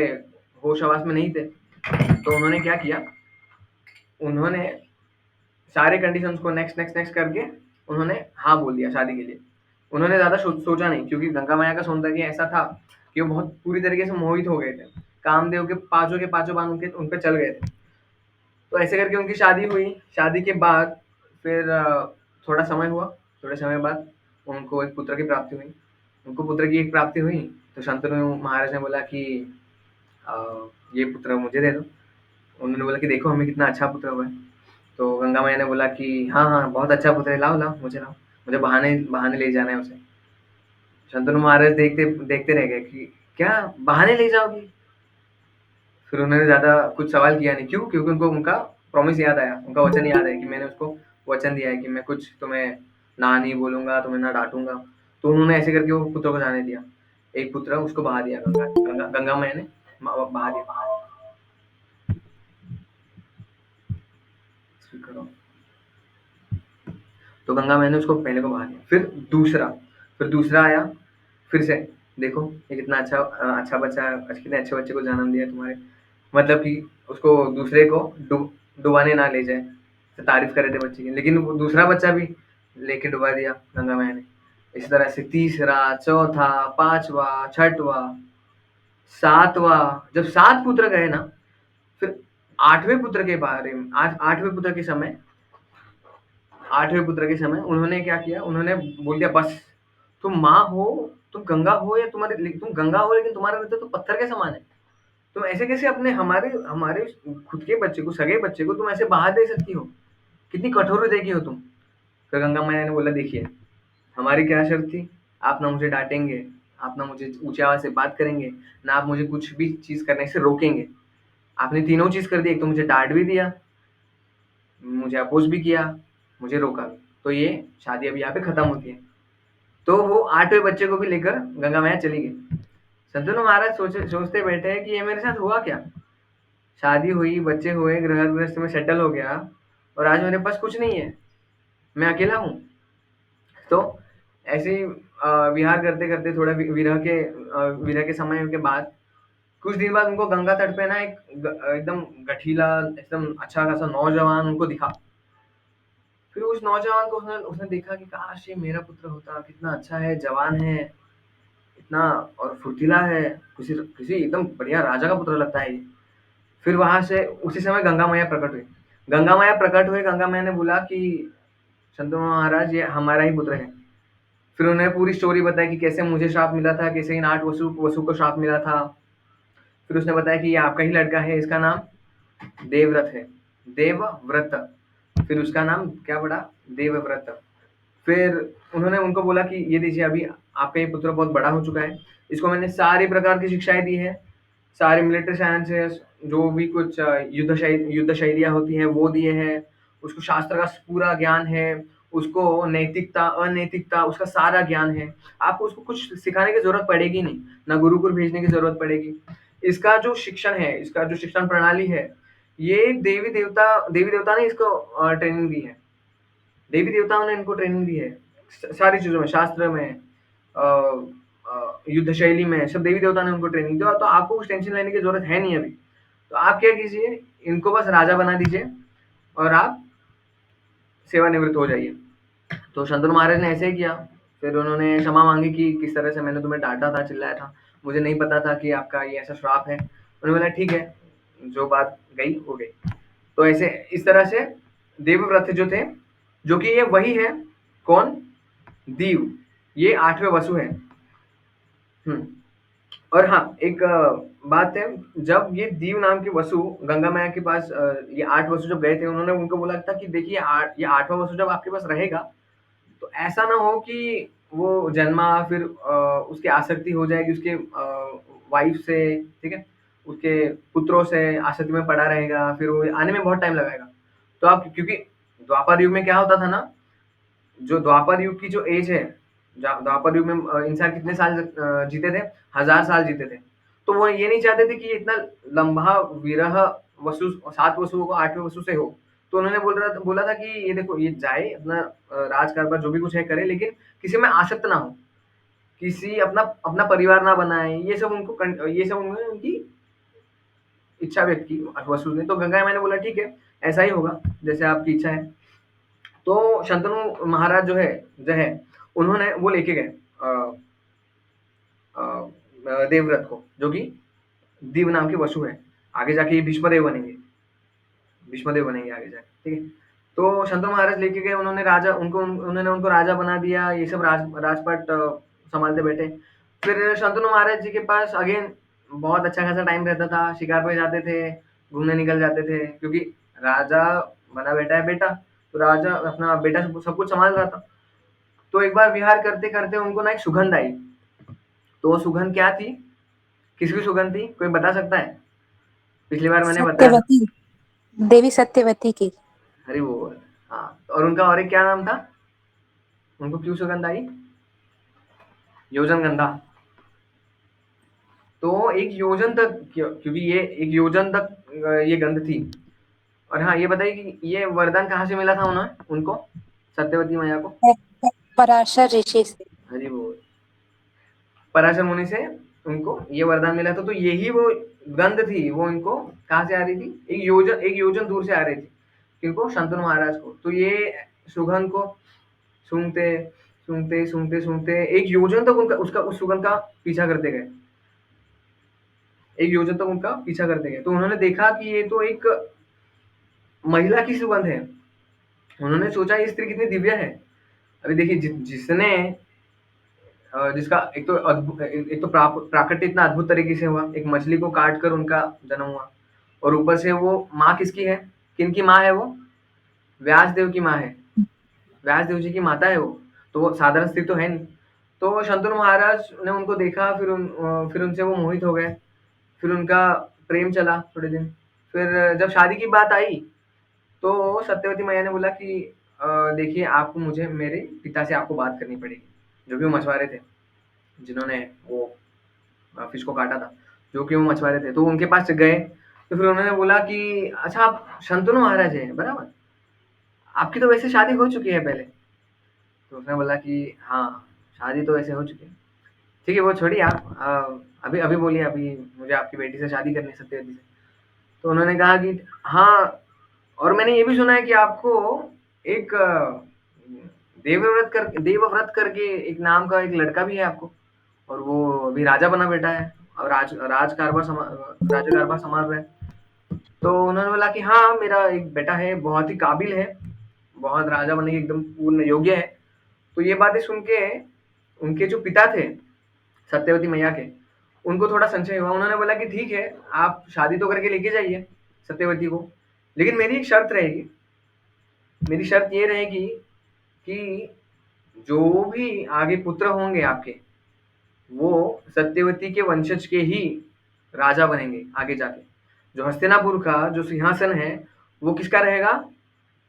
Speaker 1: होश आवास में नहीं थे। तो उन्होंने क्या किया, उन्होंने सारे कंडीशंस को नेक्स्ट नेक्स्ट नेक्स्ट करके उन्होंने हाँ बोल दिया शादी के लिए। उन्होंने ज्यादा सोचा नहीं, क्योंकि गंगा मैया का सौंदर्य ऐसा था कि वो बहुत पूरी तरीके से मोहित हो गए थे। कामदेव के पांचों बाण उन पे चल गए थे। तो ऐसे करके उनकी शादी हुई। शादी के बाद फिर थोड़ा समय हुआ। थोड़े समय बाद उनको एक पुत्र की प्राप्ति हुई। उनको पुत्र की एक प्राप्ति हुई। तो शंतनु महाराज ने बोला कि अ, ये पुत्र मुझे दे दो। उन्होंने बोला कि देखो हमें कितना अच्छा पुत्र हुआ है। तो गंगा मैया ने बोला कि हाँ, हाँ, बहुत अच्छा पुत्र है, लाओ, लाओ, मुझे लाओ। मुझे बहाने बहाने ले जाना है उसे। शंतनु महाराज देखते देखते रह गए कि क्या बहाने ले जाओगी? फिर उन्होंने ज़्यादा कुछ सवाल किया नहीं। क्यों? क्योंकि उनको उनका प्रॉमिस याद आया, उनका वचन याद है कि मैंने उसको वचन दिया है कि मैं कुछ तुम्हें ना नहीं बोलूँगा, तुम्हें ना डाँटूँगा। तो उन्होंने ऐसे करके वो पुत्र को जाने दिया। एक पुत्र उसको बहा दिया, गंगा मैया ने बहा दिया। स्वीकार। तो गंगा मैया ने उसको पहले को बहा दिया। फिर दूसरा आया, फिर से देखो ये कितना अच्छा बच्चा है, कितने अच्छे बच्चे को जन्म दिया तुम्हारे, मतलब कि उसको दूसरे को डुबाने ना ले जाए। तो तारीफ कर रहे थे बच्चे की, लेकिन वो दूसरा बच्चा भी लेके डुबा दिया गंगा मैया ने। इस तरह से तीसरा, चौथा, पांचवा, छठवा, सातवां, जब 7 पुत्र गए ना, फिर 8वें पुत्र के बारे में, 8वें पुत्र के समय, 8वें पुत्र के समय उन्होंने क्या किया, उन्होंने बोल दिया बस, तुम माँ हो, तुम गंगा हो, या तुम गंगा हो लेकिन तुम्हारे हृदय तो पत्थर के समान है। तुम ऐसे कैसे अपने हमारे हमारे खुद के बच्चे को, सगे बच्चे को तुम ऐसे बहा दे सकती हो? कितनी कठोर हृदय की हो तुम? फिर गंगा मैया ने बोला, देखिए हमारी क्या शर्त थी, आप ना मुझे डांटेंगे, आप ना मुझे ऊंची आवाज से बात करेंगे, ना आप मुझे कुछ भी चीज करने से रोकेंगे। आपने तीनों चीज कर दी, एक तो मुझे डांट भी दिया, मुझे अपोज भी किया, मुझे रोका भी। तो ये शादी अभी यहाँ पे खत्म होती है। तो वो 8वें बच्चे को भी लेकर गंगा मैया चली गई। शंतनु महाराज सोचते बैठे हैं कि ये मेरे साथ हुआ क्या? शादी हुई, बच्चे हुए, गृहस्थ में सेटल हो गया, और आज मेरे पास कुछ नहीं है, मैं अकेला हूँ। तो ऐसे ही विहार करते करते थोड़ा विरह के समय के बाद कुछ दिन बाद उनको गंगा तट पे ना एकदम गठीला, एकदम अच्छा खासा नौजवान उनको दिखा। फिर उस नौजवान को उसने उसने देखा कि काश ये मेरा पुत्र होता, कितना अच्छा है, जवान है, इतना और फुर्तीला है, किसी किसी एकदम बढ़िया राजा का पुत्र लगता है ये। फिर वहां से उसी समय गंगा मैया प्रकट हुई। गंगा मैया ने बोला कि शंतनु महाराज ये हमारा ही पुत्र है। फिर उन्होंने पूरी स्टोरी बताई कि कैसे मुझे श्राप मिला था, कैसे इन 8 वसु वसु को श्राप मिला था। फिर उसने बताया कि ये आपका ही लड़का है, इसका नाम देवव्रत है, देवव्रत। फिर उसका नाम क्या पड़ा? देवव्रत। फिर उन्होंने उनको बोला कि ये लीजिए, अभी आपका ये पुत्र बहुत बड़ा हो चुका है, इसको मैंने सारी प्रकार की शिक्षाएं दी है, सारे मिलिट्री साइंसेस, जो भी कुछ युद्ध शैलियाँ होती हैं वो दिए हैं, उसको शास्त्र का पूरा ज्ञान है, उसको नैतिकता अनैतिकता उसका सारा ज्ञान है। आपको उसको कुछ सिखाने की जरूरत पड़ेगी नहीं, ना गुरुकुल भेजने की जरूरत पड़ेगी। इसका जो शिक्षण है, इसका जो शिक्षण प्रणाली है, ये देवी देवता ने इसको ट्रेनिंग दी है। देवी देवताओं ने इनको ट्रेनिंग दी है, सारी चीजों में, शास्त्र में, युद्ध शैली में, सब देवी देवता ने उनको ट्रेनिंग दिया। तो आपको कुछ टेंशन लेने की जरूरत है नहीं अभी। तो आप क्या कीजिए, इनको बस राजा बना दीजिए और आप सेवानिवृत्त हो जाइए। तो शंतनु महाराज ने ऐसे ही किया। फिर उन्होंने क्षमा माँगी कि किस तरह से मैंने तुम्हें डाँटा था, चिल्लाया था। मुझे नहीं पता था कि आपका ये ऐसा श्राप है। उन्होंने बोला ठीक है, जो बात गई हो गई। तो ऐसे इस तरह से देवव्रत जो थे, जो कि ये वही है, कौन? दीव। ये 8वें वसु हैं। हुँ। और हाँ, एक बात है, जब ये दीव नाम के वसु गंगा मैया के पास ये 8 वसु जब गए थे, उन्होंने उनको बोला था कि देखिए ये 8वाँ वसु जब आपके पास रहेगा, तो ऐसा ना हो कि वो जन्मा फिर उसकी आसक्ति हो जाएगी उसके वाइफ से, ठीक है? उसके पुत्रों से आसक्ति में पड़ा रहेगा, फिर वो आने में बहुत टाइम लगाएगा। तो आप क्योंकि द्वापर युग में क्या होता था ना, जो द्वापर युग की जो एज है, द्वापर युग में इंसान कितने साल जीते थे? 1000 साल जीते थे। तो वो ये नहीं चाहते थे कि ये इतना लंबा विरह वसु 7 वसुओं को 8वें वसु से हो। तो उन्होंने बोला था कि ये देखो, ये जाए अपना राज कारोबार जो भी कुछ है करे, लेकिन किसी में आसक्त ना हो, किसी अपना अपना परिवार ना बनाए। ये सब उन्होंने उनकी इच्छा व्यक्त की वसु ने। तो गंगा मैंने बोला ठीक है, ऐसा ही होगा जैसे आपकी इच्छा है। तो शंतनु महाराज जो है उन्होंने वो लेके गए देवव्रत को, जो कि दीव नाम के वसु है। आगे जाके ये भीष्मदेव बनेंगे आगे जाके, ठीक है? तो शंतनु महाराज लेके गए, उन्होंने उनको राजा बना दिया। ये सब राजपाट संभालते बैठे। फिर शंतनु महाराज जी के पास अगेन बहुत अच्छा खासा टाइम रहता था, शिकार पे जाते थे, घूमने निकल जाते थे, क्योंकि राजा बना बेटा है बेटा, तो राजा अपना बेटा सब कुछ संभाल रहा था। तो एक बार विहार करते करते उनको ना एक सुगंध आई। तो वो सुगंध क्या थी? किसकी सुगंध थी, कोई बता सकता है? पिछली बार मैंने बताया था।
Speaker 3: सत्यवती, देवी सत्यवती की।
Speaker 1: हरि बोल। हाँ, और उनका और एक क्या नाम था? उनको क्यों सुगंध आई? योजन गंधा। तो एक योजन तक, क्योंकि ये एक योजन तक ये गंध थी। और हाँ, ये बताइए कि ये वरदान कहाँ से मिला था उनको, सत्यवती मैया को?
Speaker 3: पराशर ऋषि से।
Speaker 1: हरि बोल। पराशर मुनि से उनको ये वरदान मिला था। तो यही वो गंध थी, वो इनको कहाँ से आ रही थी? एक योजन दूर से आ रही थी। किनको? शंतनु महाराज को। तो ये सुगंध को सूंघते सूंघते सूंघते सूंघते एक योजन तक उनका उसका उस सुगंध का पीछा करते गए। एक योजन तक उनका पीछा करते गए। तो उन्होंने देखा कि ये तो एक महिला की सुगंध है। उन्होंने सोचा ये स्त्री कितनी दिव्य है। अभी देखिए, जिसने जिसका एक तो प्राकट्य इतना अद्भुत तरीके से हुआ, एक मछली को काट कर उनका जन्म हुआ, और ऊपर से वो माँ किसकी है? किनकी माँ है वो? व्यास देव की माँ है। व्यास देव जी की माता है वो। तो वो साधारण स्त्री तो है नहीं। तो शंतनु महाराज ने उनको देखा, फिर उनसे वो मोहित हो गए। फिर उनका प्रेम चला थोड़े दिन। फिर जब शादी की बात आई, तो सत्यवती मैया ने बोला कि देखिए, आपको मुझे मेरे पिता से आपको बात करनी पड़ेगी, जो भी वो मछुआरे थे, जिन्होंने वो फिश को काटा था, जो कि वो मछुआरे थे। तो उनके पास गए, तो फिर उन्होंने बोला कि अच्छा, आप शंतनु महाराज हैं, बराबर? आपकी तो वैसे शादी हो चुकी है पहले। तो उसने बोला कि हाँ, शादी तो वैसे हो चुकी है। ठीक है, वो छोड़िए आप, अभी अभी बोलिए, अभी मुझे आपकी बेटी से शादी करनी है, सत्यवती से। तो उन्होंने कहा कि हाँ, और मैंने ये भी सुना है कि आपको एक देवव्रत करके एक नाम का एक लड़का भी है आपको, और वो अभी राजा बना बैठा है, और राज्य कारभार संभाल रहा है। तो उन्होंने बोला कि हाँ, मेरा एक बेटा है, बहुत ही काबिल है, बहुत राजा बनने के एकदम पूर्ण योग्य है। तो ये बातें सुन के उनके जो पिता थे, सत्यवती मैया के, उनको थोड़ा संशय हुआ। उन्होंने बोला कि ठीक है, आप शादी तो करके लेके जाइए सत्यवती को, लेकिन मेरी एक शर्त रहेगी। मेरी शर्त ये रहेगी कि जो भी आगे पुत्र होंगे आपके, वो सत्यवती के वंशज के ही राजा बनेंगे आगे जाके। जो हस्तिनापुर का जो सिंहासन है, वो किसका रहेगा?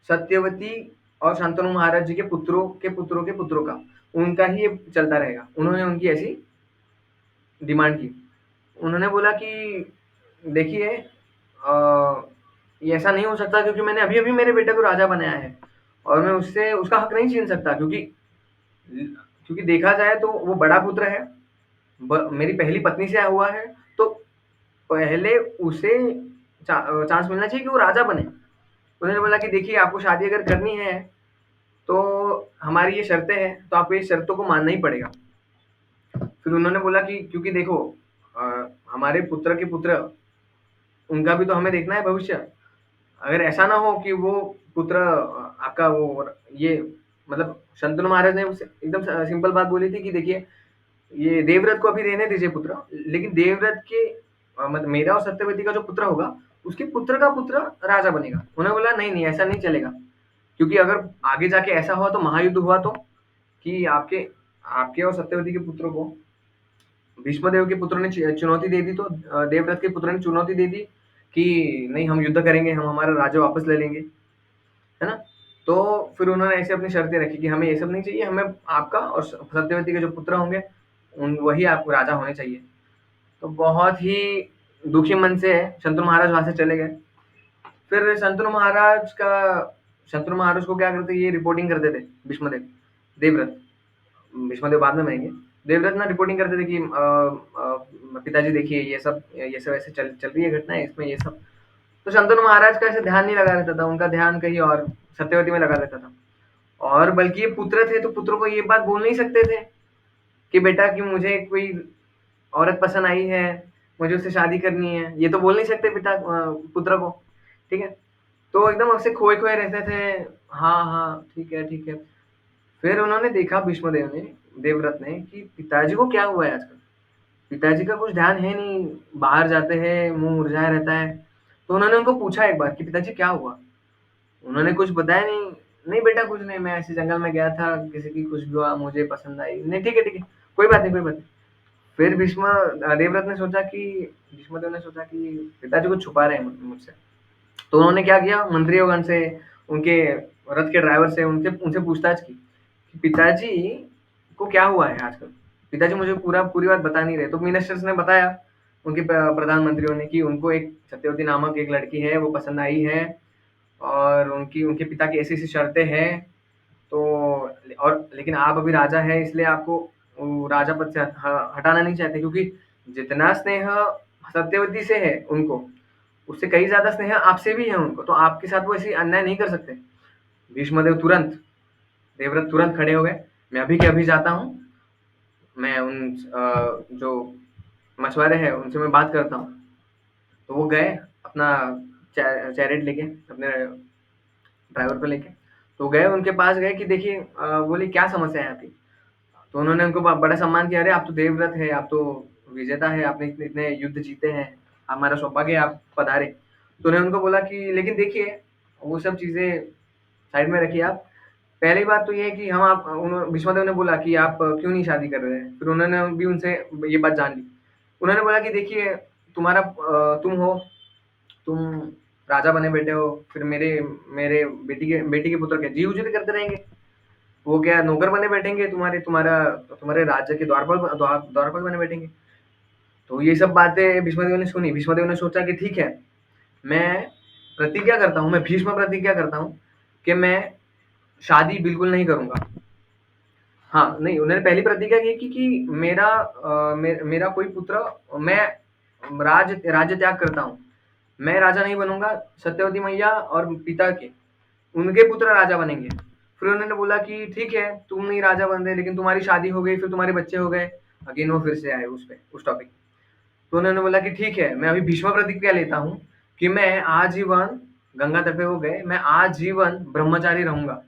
Speaker 1: सत्यवती और शांतनु महाराज जी के पुत्रों के पुत्रों के पुत्रों का। उनका ही ये चलता रहेगा। उन्होंने उनकी ऐसी डिमांड की। उन्होंने बोला कि देखिए, ये ऐसा नहीं हो सकता, क्योंकि मैंने अभी-अभी मेरे बेटे को राजा बनाया है, और मैं उससे उसका हक नहीं छीन सकता, क्योंकि देखा जाए तो वो बड़ा पुत्र है, मेरी पहली पत्नी से हुआ है। तो पहले उसे चांस मिलना चाहिए कि वो राजा बने। उन्होंने बोला कि देखिए आपको शादी अगर करनी है तो हमारी ये शर्तें हैं, तो आपको ये शर्तों को मानना ही पड़ेगा। फिर उन्होंने बोला कि क्योंकि देखो हमारे पुत्र के पुत्र, उनका भी तो हमें देखना है भविष्य। अगर ऐसा ना हो कि वो पुत्र आपका वो ये मतलब शंतनु महाराज ने उसे एकदम सिंपल बात बोली थी कि देखिए ये देवव्रत को अभी रहने दीजिए पुत्र, लेकिन देवव्रत के मतलब मेरा और सत्यवती का जो पुत्र होगा, उसके पुत्र का पुत्र राजा बनेगा। उन्होंने बोला नहीं नहीं ऐसा नहीं चलेगा, क्योंकि अगर आगे जाके ऐसा हुआ तो महायुद्ध हुआ तो, कि आपके आपके और सत्यवती के पुत्रों को भीष्मदेव के पुत्र ने चुनौती दे दी, तो देवव्रत के पुत्र ने चुनौती दे दी कि नहीं हम युद्ध करेंगे, हम हमारा राज्य वापस ले लेंगे, है ना? तो फिर उन्होंने ऐसे अपनी शर्तें रखी कि हमें ये सब नहीं चाहिए, हमें आपका और सत्यवती के जो पुत्र होंगे उन वही आपको राजा होने चाहिए। तो बहुत ही दुखी मन से शंतनु महाराज वहां से चले गए। फिर शंतनु महाराज को क्या करते, ये रिपोर्टिंग करते थे भीष्मदेव, देवव्रत, भीष्मदेव बाद में बनेंगे। देवव्रत ना रिपोर्टिंग करते थे कि पिताजी देखिए ये सब ऐसे चल रही है घटना, इसमें ये सब। तो शंतनु महाराज का ऐसे ध्यान नहीं लगा रहता था, उनका ध्यान कहीं और सत्यवती में लगा रहता था। और बल्कि ये पुत्र थे तो पुत्र को ये बात बोल नहीं सकते थे कि बेटा कि मुझे कोई औरत पसंद आई है, मुझे उससे शादी करनी है, ये तो बोल नहीं सकते पुत्र को, ठीक है? तो एकदम उससे खोए-खोए रहते थे, हाँ, हाँ, ठीक है, ठीक है। फिर उन्होंने देखा भीष्मदेव ने, देवव्रत ने कि पिताजी को क्या हुआ है आजकल? पिताजी का कुछ ध्यान है नहीं, बाहर जाते हैं, मुँह मुरझाया रहता है। तो उन्होंने उनको पूछा एक बार कि पिताजी क्या हुआ? उन्होंने कुछ बताया नहीं, नहीं बेटा कुछ नहीं, मैं ऐसे जंगल में गया था, किसी की खुशबू मुझे पसंद आई। नहीं ठीक है, कोई बात नहीं, कोई बात नहीं। फिर देवव्रत ने सोचा कि भीष्मदेव ने सोचा कि पिताजी कुछ छुपा रहे हैं मुझसे। तो उन्होंने क्या किया, मंत्रियोगण से, उनके रथ के ड्राइवर से उनसे उनसे पूछताछ की कि पिताजी को क्या हुआ है आजकल? पिताजी मुझे पूरी बात बता नहीं रहे। तो मिनिस्टर्स ने बताया, उनके प्रधानमंत्रियों ने, कि उनको एक सत्यवती नामक एक लड़की है, वो पसंद आई है और उनकी उनके पिता की ऐसी-ऐसी शर्तें हैं। तो और लेकिन आप अभी राजा हैं, इसलिए आपको वो राजा पद से हटाना नहीं चाहते, क्योंकि जितना स्नेह सत्यवती से है उनको, उससे कहीं ज़्यादा स्नेह आपसे भी है उनको, तो आपके साथ वो ऐसी अन्याय नहीं कर सकते। भीष्मदेव तुरंत देवव्रत तुरंत खड़े हो गए, मैं अभी के अभी जाता हूँ, मैं उन जो मछुआरे हैं उनसे मैं बात करता हूँ। तो वो गए अपना चैरिट लेके, अपने ड्राइवर को लेके, तो गए उनके पास गए कि देखिए बोले क्या समस्या है आपकी? तो उन्होंने उनको बड़ा सम्मान किया, अरे आप तो देवव्रत है, आप तो विजेता है, आपने इतने इतने युद्ध जीते हैं, हमारा सौभाग्य है आप पधारे। तो उन्होंने उनको बोला कि लेकिन देखिए वो सब चीज़ें साइड में रखिए आप। पहली बात तो ये है कि हम आप भीष्मदेव ने बोला कि आप क्यों नहीं शादी कर रहे हैं? फिर उन्होंने भी उनसे ये बात जान ली। उन्होंने बोला कि देखिए तुम हो, तुम राजा बने बैठे हो, फिर मेरे मेरे बेटी के पुत्र क्या जी हुजूरी करते रहेंगे? वो क्या नौकर बने बैठेंगे, तुम्हारे राज्य के द्वारपाल बने बैठेंगे? तो ये सब बातें भीष्मदेव ने सुनी। भीष्मदेव ने सोचा कि ठीक है, मैं मैं भीष्म प्रतिज्ञा करता हूँ कि मैं शादी बिल्कुल नहीं करूँगा। हाँ, नहीं उन्होंने पहली प्रतिज्ञा की कि मेरा कोई पुत्र, मैं राज्य त्याग करता हूँ। मैं राजा नहीं बनूँगा, सत्यवती मैया और पिता के उनके पुत्र राजा बनेंगे। फिर उन्होंने बोला कि ठीक है, तुम नहीं राजा बन रहे, लेकिन तुम्हारी शादी हो गई, फिर तुम्हारे बच्चे हो गए। अगेन वो फिर से आए उस टॉपिक। तो उन्होंने बोला कि ठीक है, मैं अभी भीष्म प्रतिज्ञा लेता हूँ कि मैं आजीवन, गंगा तट पे वो गए, मैं आजीवन ब्रह्मचारी रहूँगा।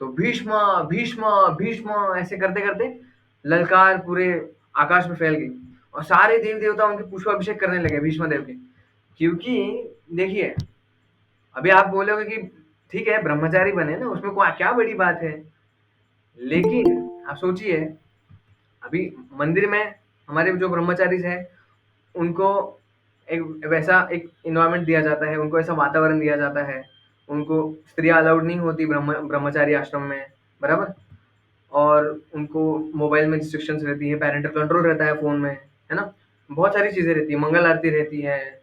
Speaker 1: तो भीष्म, भीष्म, भीष्म ऐसे करते-करते ललकार पूरे आकाश में फैल गई और सारे देव-देवता उनके पुष्पाभिषेक करने लगे भीष्म देव के। क्योंकि देखिए, अभी आप बोलोगे कि ठीक है ब्रह्मचारी बने ना, उसमें क्या बड़ी बात है? लेकिन आप सोचिए, अभी मंदिर में हमारे जो ब्रह्मचारी हैं, उनको एक वैसा एक एनवायरनमेंट दिया जाता है, उनको ऐसा वातावरण दिया जाता है, उनको स्त्रियाँ अलाउड नहीं होती ब्रह्मचारी आश्रम में, बराबर? और उनको मोबाइल में रिस्ट्रिक्शंस रहती है, पैरेंटल कंट्रोल रहता है फ़ोन में, है ना? बहुत सारी चीज़ें रहती हैं, मंगल आरती रहती है,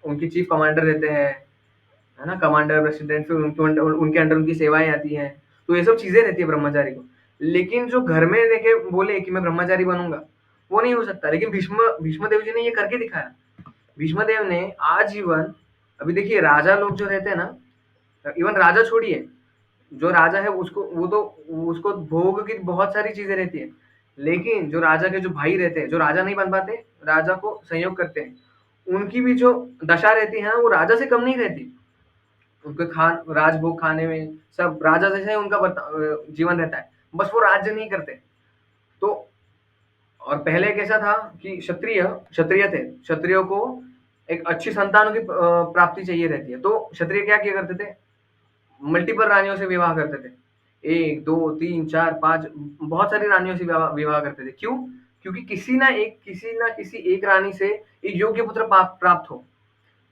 Speaker 1: उनके चीफ कमांडर रहते हैं, है ना? कमांडर, प्रेसिडेंट, फिर उनके अंडर उनकी सेवाएँ आती हैं, तो ये सब चीज़ें रहती है ब्रह्मचारी को। लेकिन जो घर में लेके बोले कि मैं ब्रह्मचारी बनूँगा, वो नहीं हो सकता, लेकिन भीष्म देव जी ने ये करके दिखाया। भीष्मदेव ने आजीवन, अभी देखिए राजा लोग जो रहते हैं ना, इवन राजा छोड़िए, जो राजा है उसको भोग की बहुत सारी चीजें रहती है, लेकिन जो राजा के जो भाई रहते हैं, जो राजा नहीं बन पाते, राजा को सहयोग करते हैं, उनकी भी जो दशा रहती है ना, वो राजा से कम नहीं रहती। उनके राजभोग खाने में सब राजा जैसे ही उनका जीवन रहता है, बस वो राज्य नहीं करते। तो और पहले कैसा था कि क्षत्रिय क्षत्रिय थे, क्षत्रियो को एक अच्छी संतानों की प्राप्ति चाहिए रहती है, तो क्षत्रिय क्या किया करते थे, मल्टीपल रानियों से विवाह करते थे। 1, 2, 3, 4, 5 बहुत सारी रानियों से विवाह करते थे। क्यों? क्योंकि किसी ना किसी एक रानी से एक योग्य पुत्र प्राप्त हो,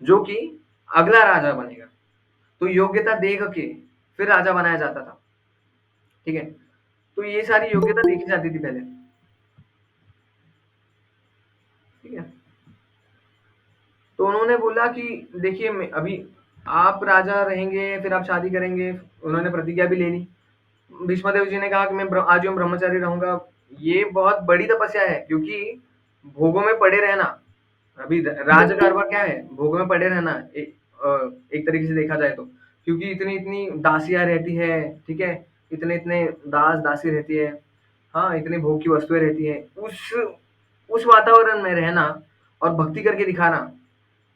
Speaker 1: जो कि अगला राजा बनेगा। तो योग्यता देख के फिर राजा बनाया जाता था। ठीक है? तो ये सारी योग्यता देखी जाती थी पहले। ठीक है? तो उन्होंने बोला कि देखिए अभी आप राजा रहेंगे, फिर आप शादी करेंगे। उन्होंने प्रतिज्ञा भी ले ली। भीष्मदेव जी ने कहा कि मैं आजीवन ब्रह्मचारी रहूंगा। ये बहुत बड़ी तपस्या है, क्योंकि भोगों में पड़े रहना, अभी राजकारभार क्या है, भोगों में पड़े रहना, एक तरीके से देखा जाए तो, क्योंकि इतनी इतनी दासियां रहती है, ठीक है, इतने इतने दास दासी रहती है, हाँ, इतनी भोग की वस्तुएं रहती है, उस वातावरण में रहना और भक्ति करके दिखाना,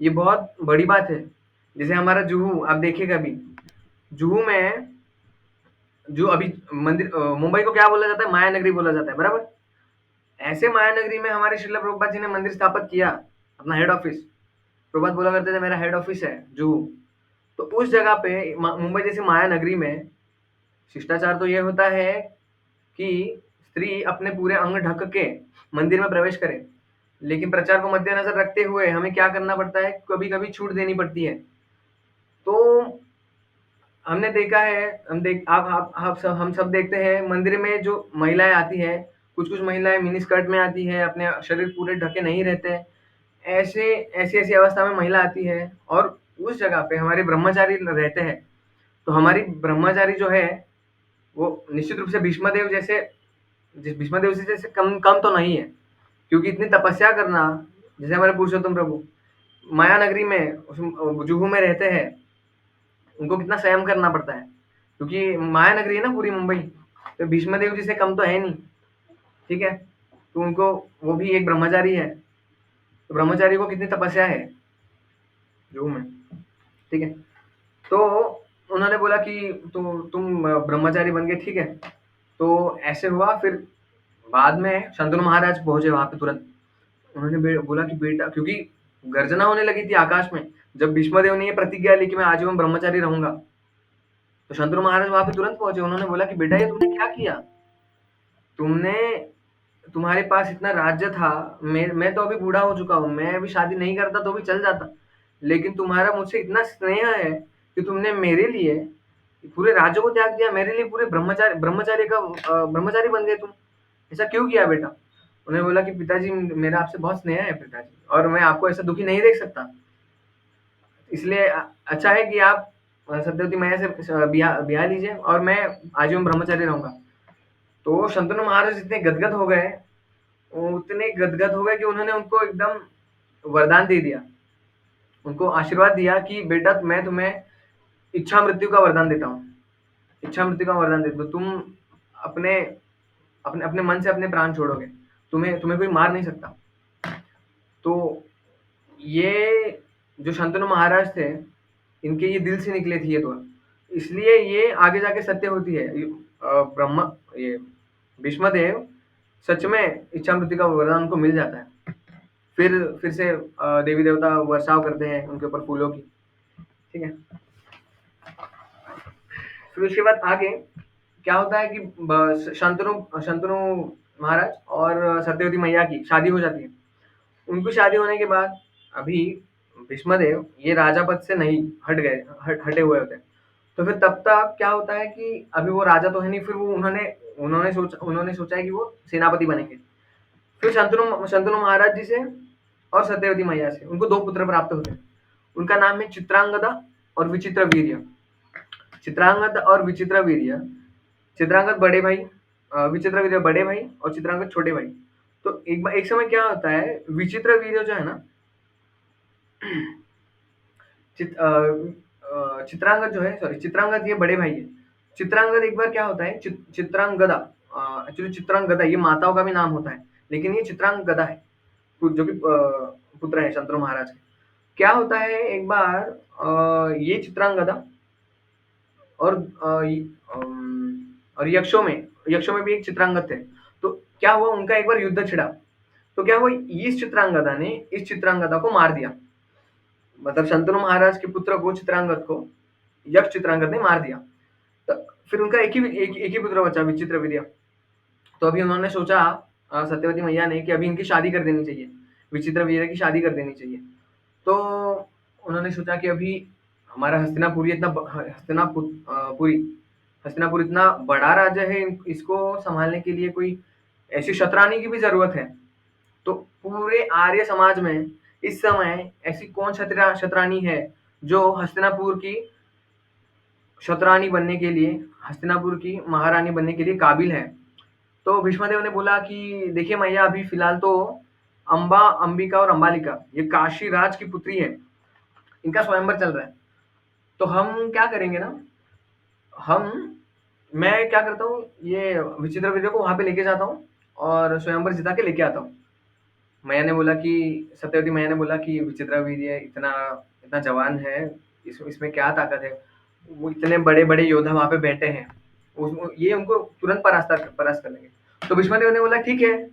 Speaker 1: ये बहुत बड़ी बात है। जैसे हमारा जुहू, आप देखिएगा अभी जुहू में, जो अभी मंदिर, मुंबई को क्या बोला जाता है, माया नगरी बोला जाता है, बराबर। ऐसे माया नगरी में हमारे श्रील प्रभुपाद जी ने मंदिर स्थापित किया, अपना हेड ऑफिस। प्रभुपाद बोला करते थे मेरा हेड ऑफिस है जुहू। तो उस जगह पे मुंबई जैसी माया नगरी में शिष्टाचार तो ये होता है कि स्त्री अपने पूरे अंग ढक के मंदिर में प्रवेश करे, लेकिन प्रचार को मद्देनजर रखते हुए हमें क्या करना पड़ता है, कभी कभी छूट देनी पड़ती है। तो हमने देखा है, हम सब देखते हैं मंदिर में जो महिलाएं आती है, कुछ कुछ महिलाएं मिनी स्कर्ट में आती है, अपने शरीर पूरे ढके नहीं रहते, ऐसी ऐसी अवस्था में महिला आती है, और उस जगह पे हमारे ब्रह्मचारी रहते हैं। तो हमारी ब्रह्मचारी जो है, वो निश्चित रूप से भीष्मदेव जी जैसे कम कम तो नहीं है, क्योंकि इतनी तपस्या करना, जैसे हमारे पुरुषोत्तम प्रभु माया नगरी में जुहू में रहते हैं, उनको कितना संयम करना पड़ता है, क्योंकि माया नगरी है ना पूरी मुंबई, तो भीष्मदेव जी से कम तो है नहीं। ठीक है? तो उनको, वो भी एक ब्रह्मचारी है, तो ब्रह्मचारी को कितनी तपस्या है जुहू में। ठीक है? तो उन्होंने बोला कि तो तुम ब्रह्मचारी बन गए, ठीक है। तो ऐसे हुआ, फिर बाद में शंतनु महाराज पहुंचे वहां पे तुरंत। उन्होंने बोला कि बेटा, क्योंकि गर्जना होने लगी थी आकाश में, जब भीष्मदेव ने ये प्रतिज्ञा ली कि मैं आजीवन ब्रह्मचारी रहूंगा, तो शंतनु महाराज वहां पे तुरंत पहुंचे। उन्होंने बोला कि बेटा, ये तुमने क्या किया, तुमने, तुम्हारे पास इतना राज्य था, मैं तो अभी बूढ़ा हो चुका हूँ, मैं अभी शादी नहीं करता तो भी चल जाता, लेकिन तुम्हारा मुझसे इतना स्नेह है कि तुमने मेरे लिए पूरे राज्य को त्याग दिया, मेरे लिए पूरे ब्रह्मचारी बन गए तुम, ऐसा क्यों किया बेटा। उन्होंने बोला कि पिताजी, मेरा आपसे बहुत स्नेह है पिताजी, और मैं आपको ऐसा दुखी नहीं देख सकता, इसलिए अच्छा है कि आप सत्यवती मैया से ब्याह लीजिए और मैं आजीवन ब्रह्मचारी रहूंगा। तो शंतनु महाराज इतने गदगद हो गए, कि उन्होंने उनको एकदम वरदान दे दिया, उनको आशीर्वाद दिया कि बेटा, मैं तुम्हें इच्छा मृत्यु का वरदान देता हूँ, इच्छा मृत्यु का वरदान देता हूँ, तुम अपने अपने अपने मन से अपने प्राण छोड़ोगे, तुम्हें तुम्हें कोई मार नहीं सकता। तो ये जो शंतनु महाराज थे, इनके ये दिल से निकले थे ये तो, इसलिए ये आगे जाके सत्य होती है। ब्रह्मा, ये भीष्मदेव सच में इच्छा मृत्यु का वरदान उनको मिल जाता है। फिर से देवी देवता वर्षाव करते हैं उनके ऊपर फूलों की। ठीक है? फिर उसके बाद आगे क्या होता है कि शंतनु शंतनु महाराज और सत्यवती मैया की शादी हो जाती है। उनकी शादी होने के बाद अभी भीष्मदेव ये राजा पद से नहीं हटे हुए होते। तो फिर तब तक क्या होता है कि अभी वो राजा तो है नहीं, फिर वो उन्होंने सोचा है कि वो सेनापति बनेंगे। फिर शंतनु शंतनु महाराज जी से और सत्यवती मैया से उनको 2 पुत्र प्राप्त होते हैं। उनका नाम है चित्रांगदा और विचित्र वीर्य। चित्रांगद और विचित्र वीर्य, चित्रांगद बड़े भाई, विचित्र वीर्य बड़े भाई और चित्रांगद छोटे भाई। तो एक समय क्या होता है, विचित्र वीर्य जो है ना, चित्रांगद जो है, सॉरी, चित्रांगद ये बड़े भाई है। चित्रांगद एक बार क्या होता है, चित्रांगदा, एक्चुअली चित्रांगदा ये माताओं का भी नाम होता है, लेकिन ये चित्रांगदा है, जो कि पुत्र है शंतनु महाराज के। क्या होता है, एक बार ये चित्रांगदा और और यक्षों में भी एक चित्रांगद थे। तो क्या हुआ, उनका एक बार युद्ध छिड़ा। तो क्या हुआ, इस चित्रांगदा ने इस चित्रांगदा को मार दिया। मतलब शंतनु महाराज के पुत्र को, चित्रांगद को, यक्ष चित्रांगद ने मार दिया। तो फिर उनका एक ही पुत्र बचा, विचित्र वीर्य। तो अभी उन्होंने सोचा, सत्यवती मैया ने, कि अभी इनकी शादी कर देनी चाहिए, विचित्र वीर्य की शादी कर देनी चाहिए। तो उन्होंने सोचा कि अभी हमारा हस्तिनापुर इतना बड़ा राज्य है, इसको संभालने के लिए कोई ऐसी शतरानी की भी जरूरत है। तो पूरे आर्य समाज में इस समय ऐसी कौन शतरानी है जो हस्तिनापुर की शतरानी बनने के लिए, हस्तिनापुर की महारानी बनने के लिए काबिल है। तो भीष्मदेव ने बोला कि देखिए मैया, अभी फिलहाल तो अंबा, अंबिका और अंबालिका ये काशी राज की पुत्री है, इनका स्वयंवर चल रहा है। तो हम क्या करेंगे ना, मैं क्या करता हूँ, ये विचित्र वीर्य को वहां पे लेके जाता हूँ और स्वयंवर जिता के लेके आता हूँ। सत्यवती मैया ने बोला कि विचित्र वीर्य इतना इतना जवान है, इसमें क्या ताकत है, वो इतने बड़े बड़े योद्धा वहां पे बैठे हैं, ये उनको तुरंत परास्त कर लेंगे। तो भीष्मदेव ने बोला ठीक है,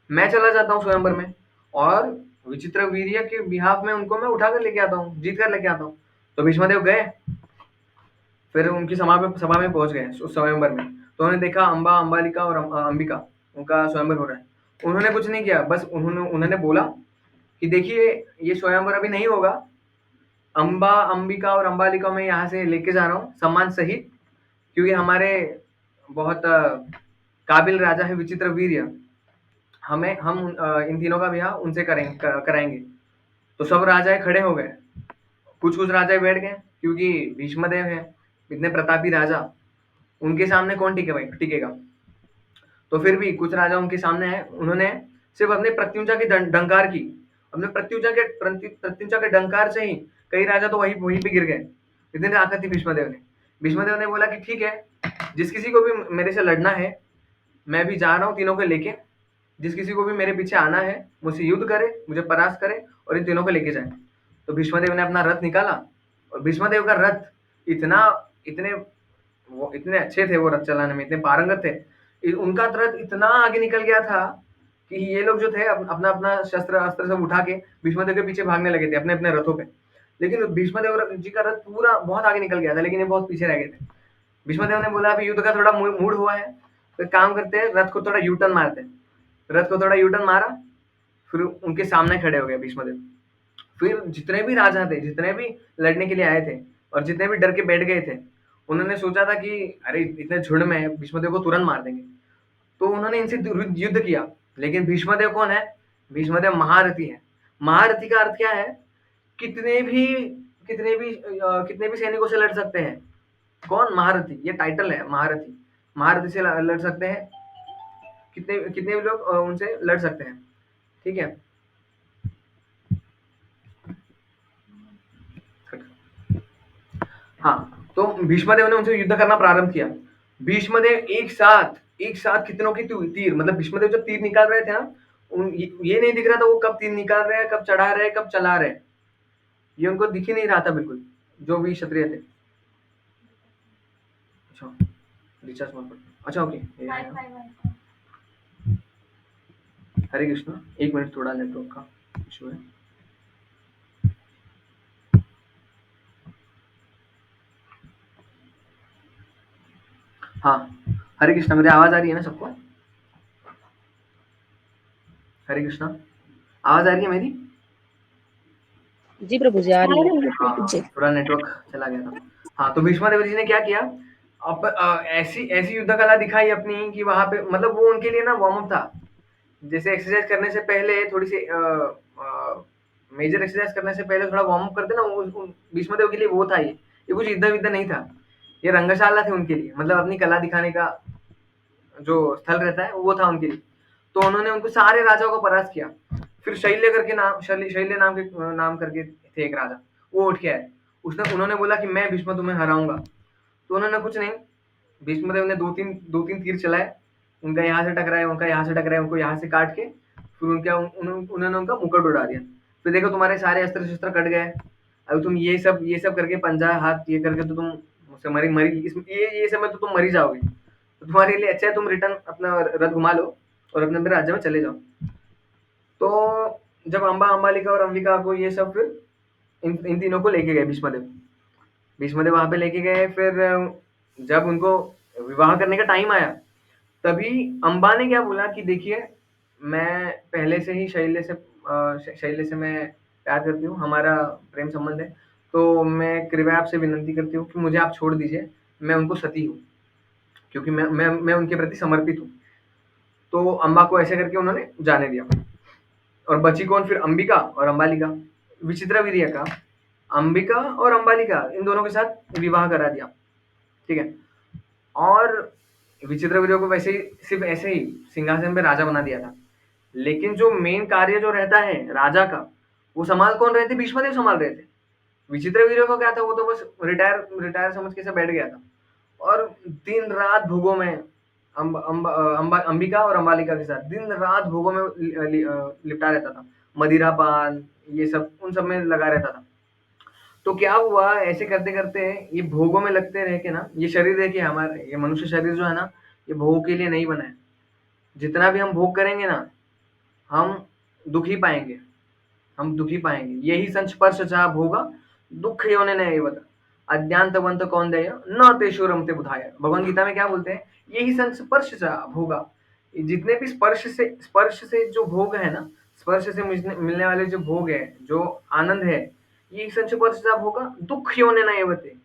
Speaker 1: मैं चला जाता हूँ स्वयंवर में और विचित्र वीर्य के बिहाफ में उनको मैं उठा कर लेके आता हूँ, जीत कर लेके आता हूँ। तो भीष्मदेव गए, फिर उनकी सभा में पहुंच गए उस स्वयंवर में। तो उन्होंने देखा अंबा, अंबालिका और अंबिका, उनका स्वयंवर हो रहा है। उन्होंने कुछ नहीं किया, बस उन्होंने बोला कि देखिए ये स्वयंवर अभी नहीं होगा, अंबा, अंबिका और अंबालिका मैं यहाँ से लेके जा रहा हूँ सम्मान सहित, क्योंकि हमारे बहुत काबिल राजा है विचित्र वीर्य, हम इन तीनों का ब्याह उनसे कराएंगे। तो सब राजाएं खड़े हो गए, कुछ राजाएं बैठ गए, क्योंकि भीष्मदेव है इतने प्रतापी राजा, उनके सामने कौन टिकेगा। तो फिर भी कुछ राजा उनके सामने आए, उन्होंने सिर्फ अपने प्रत्युंचा की डंकार की, अपने प्रत्युंचा के डंकार से ही कई राजा तो वहीं पे गिर गए, इतनी ताकत थी भीष्मदेव ने बोला कि ठीक है, जिस किसी को भी मेरे से लड़ना है, मैं भी जा रहा हूँ तीनों को लेके, जिस किसी को भी मेरे पीछे आना है, मुझसे युद्ध करे, मुझे परास्त करे और इन तीनों को लेके जाए। तो भीष्मदेव ने अपना रथ निकाला, और भीष्मदेव का रथ इतने अच्छे थे, वो रथ चलाने में इतने पारंगत थे, उनका रथ इतना आगे निकल गया था कि ये लोग जो थे अपना अपना शस्त्र अस्त्र सब उठा के भीष्मदेव के पीछे भागने लगे थे अपने अपने रथों पे। लेकिन भीष्मदेव जी का रथ पूरा बहुत आगे निकल गया था, लेकिन ये बहुत पीछे रह गए थे। भीष्मदेव ने बोला अभी युद्ध का थोड़ा मूड हुआ है, तो काम करते हैं, रथ को थोड़ा यूटर्न मारते हैं। रथ को थोड़ा यूटर्न मारा, फिर उनके सामने खड़े हो गए भीष्मदेव। फिर जितने भी राजा थे, जितने भी लड़ने के लिए आए थे और जितने भी डर के बैठ गए थे, उन्होंने सोचा था कि अरे इतने झुंड में भीष्मदेव को तुरंत मार देंगे, तो उन्होंने इनसे युद्ध किया। लेकिन भीष्मदेव कौन है, भीष्मदेव महारथी है। महारथी का अर्थ क्या है, कितने भी सैनिकों से लड़ सकते हैं। कौन, महारथी, ये टाइटल है महारथी। महारथी से लड़ सकते हैं, कितने भी लोग उनसे लड़ सकते हैं, ठीक है। हाँ, तो भीष्मदेव ने उनसे युद्ध करना प्रारंभ किया। भीष्मदेव एक साथ कितनों की तीर, मतलब भीष्मदेव जब तीर निकाल रहे थे ना, ये नहीं दिख रहा था वो कब तीर निकाल रहे हैं, कब चढ़ा रहे हैं, कब चला रहे हैं, ये उनको दिख ही नहीं रहा था बिल्कुल, जो भी क्षत्रिय थे। अच्छा, रिचार्ज मत करो। अच्छा ओके, हरे कृष्णा, एक मिनट, थोड़ा नेटवर्क का इशू है। हाँ, हरे कृष्णा, मेरी आवाज आ रही है ना सबको? हरे कृष्णा, आवाज आ रही है मेरी?
Speaker 3: जी प्रभु जी, आ रही है।
Speaker 1: हाँ, थोड़ा नेटवर्क चला गया था। हाँ, तो भीष्मदेव जी ने क्या किया, अब ऐसी युद्ध कला दिखाई अपनी कि वहां पे, मतलब वो उनके लिए ना वार्म अप था। जैसे एक्सरसाइज करने से पहले थोड़ी सी मेजर एक्सरसाइज करने से पहले थोड़ा वार्म अप करते ना, भीष्मदेव के लिए वो था। ये कुछ युद्ध विद्ध नहीं था, ये रंगशाला थी उनके लिए, मतलब अपनी कला दिखाने का जो स्थल रहता है वो था उनके लिए। तो उन्होंने उनको सारे राजाओं को परास्त किया। फिर शैल्य करके शैल्य नाम करके थे एक राजा, वो उठ के आए। उन्होंने बोला कि मैं भीष्म तुम्हें हराऊंगा। तो उन्होंने कुछ नहीं, भीष्मदेव ने दो तीन तीर चलाए, उनका यहाँ से टकराए, उनका यहाँ से टकराए, उनको यहाँ से काट के फिर उन्होंने उनका मुकुट उड़ा दिया। फिर देखो तुम्हारे सारे अस्त्र शस्त्र कट गए। अब तुम ये सब करके पंजा हाथ ये करके तो तुम मुझसे मरी मरी ये समय तो तुम मरी जाओगे। तो तुम्हारे लिए अच्छा है तुम रिटर्न अपना रथ घुमा लो और अपने अपने राज्य में चले जाओ। तो जब अंबालिका और अंबिका को ये सब फिर इन तीनों को लेके गए भीष्मदेव। भीष्मदेव वहां पे लेके गए। फिर जब उनको विवाह करने का टाइम आया, तभी अंबा ने क्या बोला कि देखिए, मैं पहले से ही शैल्य से मैं प्यार करती हूँ, हमारा प्रेम संबंध है। तो मैं कृपया आपसे विनंती करती हूँ कि मुझे आप छोड़ दीजिए, मैं उनको सती हूँ, क्योंकि मैं उनके प्रति समर्पित हूँ। तो अंबा को ऐसे करके उन्होंने जाने दिया। और बची कौन फिर? अंबिका और अंबालिका। विचित्र वीर्य का अंबिका और अंबालिका इन दोनों के साथ विवाह करा दिया। ठीक है। और विचित्र वीर्य को वैसे ही सिर्फ ऐसे ही सिंहासन पे राजा बना दिया था। लेकिन जो मेन कार्य जो रहता है राजा का, वो संभाल कौन रहे थे? भीष्मदेव संभाल रहे थे। विचित्र वीर्य को क्या था, वो तो बस रिटायर समझ के से बैठ गया था। और दिन रात भोगों में अंबिका और अंबालिका के साथ दिन रात भोगों में लिपटा रहता था। मदिरा पान ये सब उन सब में लगा रहता था। तो क्या हुआ, ऐसे करते करते ये भोगों में लगते रह के ना, ये शरीर देखिए हमारा, ये मनुष्य शरीर जो है ना, ये भोग के लिए नहीं बना है। जितना भी हम भोग करेंगे ना, हम दुखी पाएंगे, हम दुखी पाएंगे। यही संस्पर्श चाह भोगा दुख योने न एवत अज्ञानतवंत कौन्तेय न तेषु रमते बुधाय। भगवान गीता में क्या बोलते हैं? यही संस्पर्श चाह भोगा। जितने भी स्पर्श से जो भोग है ना, स्पर्श से मिलने वाले जो भोग है, जो आनंद है, ये संस्पर्श चाह भोगा दुख योने न एवते,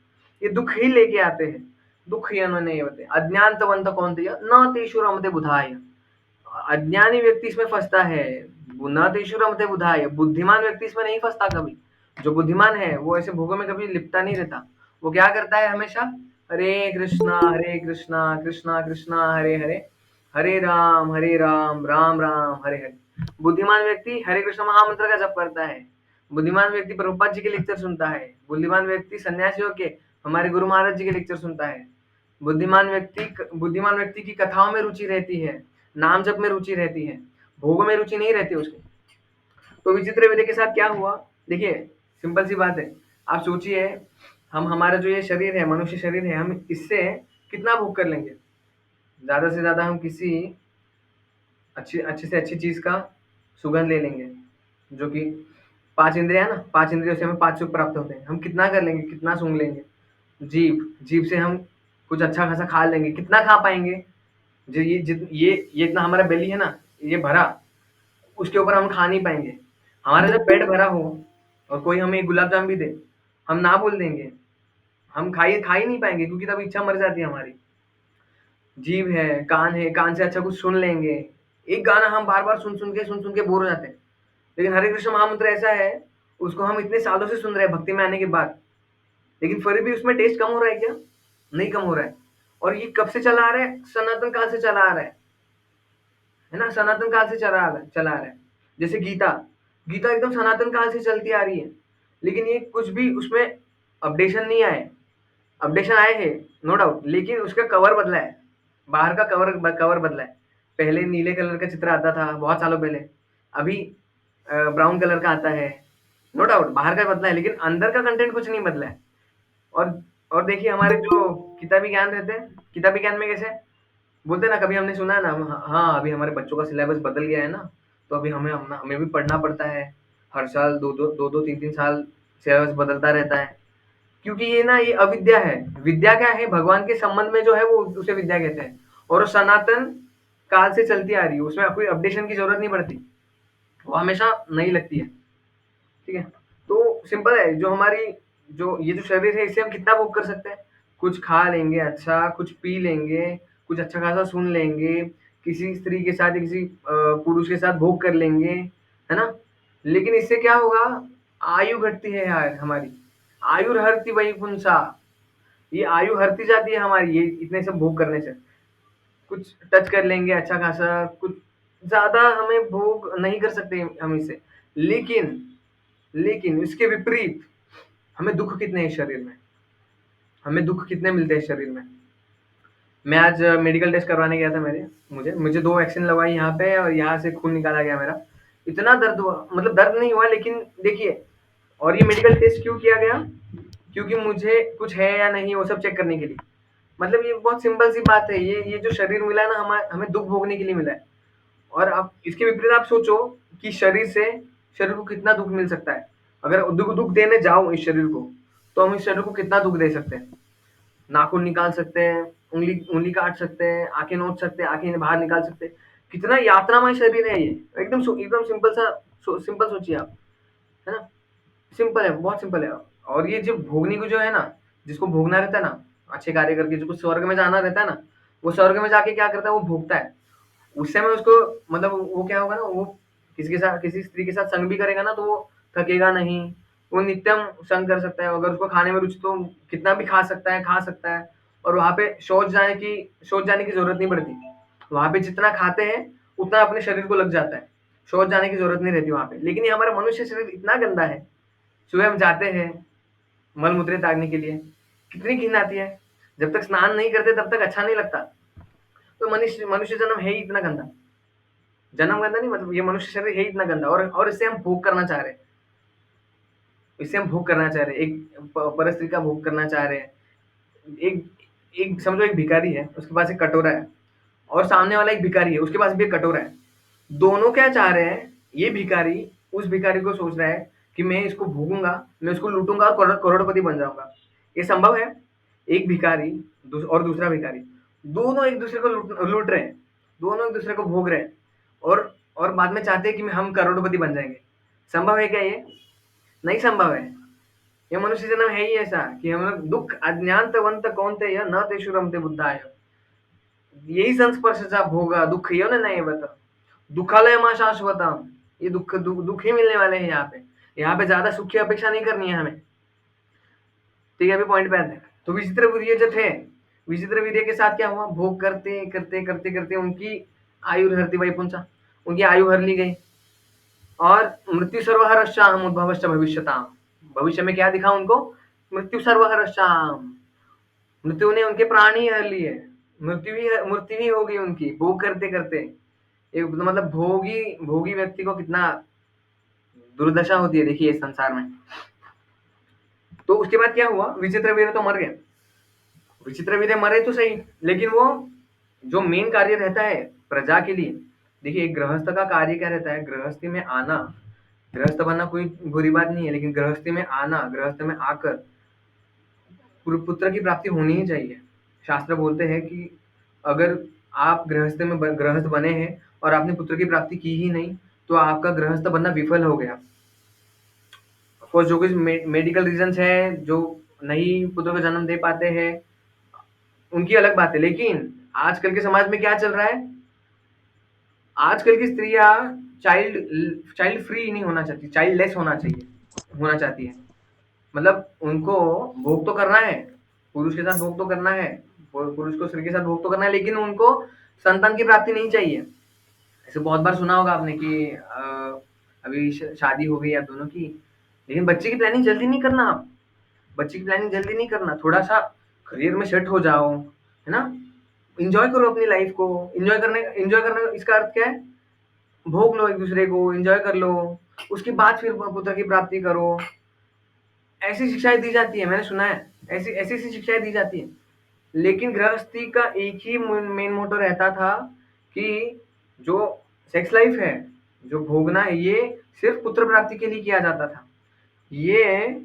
Speaker 1: ये दुख ही लेके आते हैं। दुख योने न एवते अज्ञानतवंत कौन्तेय न तेषु रमते बुधाय। अज्ञानी व्यक्ति इसमें फंसता है। बुद्धि बुधाय, बुद्धिमान व्यक्ति इसमें नहीं फंसता कभी। जो बुद्धिमान है वो ऐसे भोगों में कभी लिपटा नहीं रहता। वो क्या करता है हमेशा? हरे कृष्णा कृष्णा कृष्णा हरे हरे, हरे राम राम राम हरे हरे। बुद्धिमान व्यक्ति हरे कृष्ण महामंत्र का जप करता है। बुद्धिमान व्यक्ति प्रभुपाद जी के लेक्चर सुनता है। बुद्धिमान व्यक्ति सन्यासियों के, हमारे गुरु महाराज जी के लेक्चर सुनता है। बुद्धिमान व्यक्ति की कथाओं में रुचि रहती है, नाम जप में रुचि रहती है, भोग में रुचि नहीं रहती उसकी। तो विचित्र वीर्य के साथ क्या हुआ? देखिए, सिंपल सी बात है। आप सोचिए, हम हमारा जो ये शरीर है, मनुष्य शरीर है, हम इससे कितना भोग कर लेंगे? ज्यादा से ज्यादा हम किसी अच्छी से अच्छी चीज का सुगंध ले लेंगे, जो कि 5 इंद्रियाँ है ना, 5 इंद्रियों से हमें 5 सुख प्राप्त होते हैं। हम कितना कर लेंगे, कितना सूंघ लेंगे? जीभ से हम कुछ अच्छा खासा खा लेंगे, कितना खा पाएंगे? जो ये इतना हमारा बेली है ना, ये भरा, उसके ऊपर हम खा नहीं पाएंगे। हमारा जब पेट भरा हो और कोई हमें गुलाब जामुन भी दे, हम ना बोल देंगे, हम खा ही नहीं पाएंगे, क्योंकि तब इच्छा मर जाती है हमारी। जीभ है, कान से अच्छा कुछ सुन लेंगे। एक गाना हम बार बार सुन सुन के बोर हो जाते हैं। लेकिन हरे कृष्ण महामंत्र ऐसा है, उसको हम इतने सालों से सुन रहे हैं भक्ति में आने के बाद, लेकिन फिर भी उसमें टेस्ट कम हो रहा है क्या? नहीं कम हो रहा है। और ये कब से चला आ रहा है? सनातन काल से चला आ रहा है ना, सनातन काल से चला आ रहा है। जैसे गीता एकदम सनातन काल से चलती आ रही है, लेकिन ये कुछ भी उसमें अपडेशन नहीं आए। अपडेशन आए हैं नो डाउट, लेकिन उसका कवर बदला है, बाहर का कवर बदला है। पहले नीले कलर का चित्र आता था बहुत सालों पहले, अभी ब्राउन कलर का आता है। नो डाउट बाहर का बदला है, लेकिन अंदर का कंटेंट कुछ नहीं बदला है। और और देखिए, हमारे जो किताबी ज्ञान रहते हैं, किताबी ज्ञान में कैसे बोलते हैं ना, कभी हमने सुना है ना, हाँ अभी हमारे बच्चों का सिलेबस बदल गया है ना, तो अभी हमें भी पढ़ना पड़ता है। हर साल 2-2 3-3 साल सिलेबस बदलता रहता है, क्योंकि ये ना, ये अविद्या है। विद्या क्या है? भगवान के संबंध में जो है वो उसे विद्या कहते हैं, और वो सनातन काल से चलती आ रही है, उसमें कोई अपडेशन की जरूरत नहीं पड़ती, वो हमेशा नई लगती है। ठीक है। तो सिंपल है, जो हमारी जो ये जो शरीर है, इसे हम कितना भोग कर सकते हैं? कुछ खा लेंगे अच्छा, कुछ पी लेंगे, कुछ अच्छा खासा सुन लेंगे, किसी स्त्री के साथ या किसी पुरुष के साथ भोग कर लेंगे, है ना। लेकिन इससे क्या होगा? आयु घटती है यार हमारी। आयु हरती वही पुंसा, ये आयु हरती जाती है हमारी, ये इतने सब भोग करने से। कुछ टच कर लेंगे अच्छा खासा, कुछ ज़्यादा हमें भोग नहीं कर सकते हम इसे। लेकिन लेकिन इसके विपरीत हमें दुःख कितने हैं शरीर में, हमें दुःख कितने मिलते हैं शरीर में। मैं आज मेडिकल टेस्ट करवाने गया था मुझे 2 वैक्सीन लगवाई यहाँ पे और यहाँ से खून निकाला गया मेरा। इतना दर्द हुआ, मतलब दर्द नहीं हुआ लेकिन देखिए, और ये मेडिकल टेस्ट क्यों किया गया? क्योंकि मुझे कुछ है या नहीं वो सब चेक करने के लिए। मतलब ये बहुत सिंपल सी बात है, ये जो शरीर मिला है ना हमें दुःख भोगने के लिए मिला है। और आप इसके विपरीत आप सोचो कि शरीर को कितना दुःख मिल सकता है। अगर दुःख देने जाओ इस शरीर को, तो हम इस शरीर को कितना दुःख दे सकते हैं। नाखून निकाल सकते हैं, उँगली काट सकते हैं, आँखें नोच सकते हैं, आँखें बाहर निकाल सकते हैं। कितना यातनामय शरीर है ये। एकदम सिंपल सोचिए आप, है ना? सिंपल है, बहुत सिंपल है। और ये जो भोगने को जो है ना, जिसको भोगना रहता है ना, अच्छे कार्य करके जिसको स्वर्ग में जाना रहता है ना, वो स्वर्ग में जाके क्या करता है, वो भोगता है। उस समय उसको, मतलब वो क्या होगा ना, वो किसी स्त्री के साथ संग भी करेगा ना, तो वो थकेगा नहीं। वो नित्यम संग कर सकता है। अगर उसको खाने में रुचि, तो कितना भी खा सकता है। और वहाँ पे शौच जाने की ज़रूरत नहीं पड़ती। वहाँ पे जितना खाते हैं, उतना अपने शरीर को लग जाता है। शौच जाने की ज़रूरत नहीं रहती वहाँ पे। लेकिन ये हमारा मनुष्य शरीर इतना गंदा है, सुबह हम जाते हैं मल-मूत्र त्यागने के लिए, कितनी घिन आती है। जब तक स्नान नहीं करते तब तक अच्छा नहीं लगता। तो मनुष्य मनुष्य जन्म है ही इतना गंदा। जन्म गंदा नहीं, मतलब ये मनुष्य शरीर है ही इतना गंदा, और इससे हम भोग करना चाह रहे हैं। इससे हम भोग करना चाह रहे हैं, एक परस्त्री का भोग करना चाह रहे हैं। एक एक समझो, एक भिखारी है, उसके पास एक कटोरा है, और सामने वाला एक भिखारी है, उसके पास भी एक कटोरा है। दोनों क्या चाह रहे हैं? ये भिखारी उस भिखारी को सोच रहा है कि मैं इसको भोगूंगा, मैं इसको लूटूंगा और करोड़पति बन जाऊंगा। ये संभव है? एक भिखारी और दूसरा भिखारी, दोनों एक दूसरे को लूट रहे हैं, दोनों एक दूसरे को भोग रहे हैं, और बाद में चाहते हैं कि हम करोड़पति बन जाएंगे। संभव है क्या ये? नहीं संभव है। ये मनुष्य जन्म है ही ऐसा कि हम लोग दुःख अज्ञानतवंत कौन्तेय न तेषु रमते बुद्धाय। यही संस्पर्शचा भोग दुःख यो न नएवत दुःखालयम शाश्वतम्। ये दुःख ही मिलने वाले हैं यहाँ पे। यहाँ पे ज्यादा सुख की अपेक्षा नहीं करनी है हमें। ठीक है, अभी पॉइंट पे आते हैं। तो विचित्र वीर्य जो थे, विचित्र वीर्य के साथ क्या हुआ? भोग करते करते करते करते उनकी आयु हरती वैपुंसा, उनकी आयु हर ली गई। और मृत्यु सर्वहरश्चाम उद्भवश्च भविष्यताम। भविष्य में क्या दिखा उनको? मृत्यु सर्वहरश्चाम। मृत्यु ने उनके प्राण ही हर लिए। मृत्यु ही हो गई उनकी, भोग करते करते। एक मतलब भोगी भोगी व्यक्ति को कितना दुर्दशा होती है देखिए इस संसार में। तो उसके बाद क्या हुआ? विचित्र वीर्य तो मर गए। विचित्र वीर्य मरे तो सही, लेकिन वो जो मेन कार्य रहता है प्रजा के लिए, देखिए एक गृहस्थ का कार्य क्या रहता है? गृहस्थी में आना, गृहस्थ बनना कोई बुरी बात नहीं है, लेकिन गृहस्थी में आना, गृहस्थ में आकर पुत्र की प्राप्ति होनी ही चाहिए। शास्त्र बोलते हैं कि अगर आप गृहस्थ बने हैं और आपने पुत्र की प्राप्ति की ही नहीं, तो आपका गृहस्थ बनना विफल हो गया। ऑफ कोर्स जो कुछ मेडिकल रीजंस है, जो नहीं पुत्र को जन्म दे पाते हैं, उनकी अलग बात है। लेकिन आजकल के समाज में क्या चल रहा है? आजकल की स्त्रियां चाइल्ड फ्री नहीं होना चाहती, चाइल्ड लेस होना चाहती है। मतलब उनको भोग तो करना है, पुरुष के साथ भोग तो करना है, पुरुष को स्त्री के साथ भोग तो करना है, लेकिन उनको संतान की प्राप्ति नहीं चाहिए। ऐसे बहुत बार सुना होगा आपने कि अभी शादी हो गई आप दोनों की, लेकिन बच्चे की प्लानिंग जल्दी नहीं करना आप। बच्चे की प्लानिंग जल्दी नहीं करना, थोड़ा सा करियर में सेट हो जाओ, है ना? एंजॉय करो अपनी लाइफ को। एंजॉय करने इसका अर्थ क्या है? भोग लो एक दूसरे को, एंजॉय कर लो, उसके बाद फिर पुत्र की प्राप्ति करो। ऐसी शिक्षाएं दी जाती है, मैंने सुना है। ऐसी ऐसी ऐसी शिक्षाएं दी जाती है। लेकिन गृहस्थी का एक ही मेन मोटो रहता था कि जो सेक्स लाइफ है, जो भोगना है, ये सिर्फ पुत्र प्राप्ति के लिए किया जाता था। ये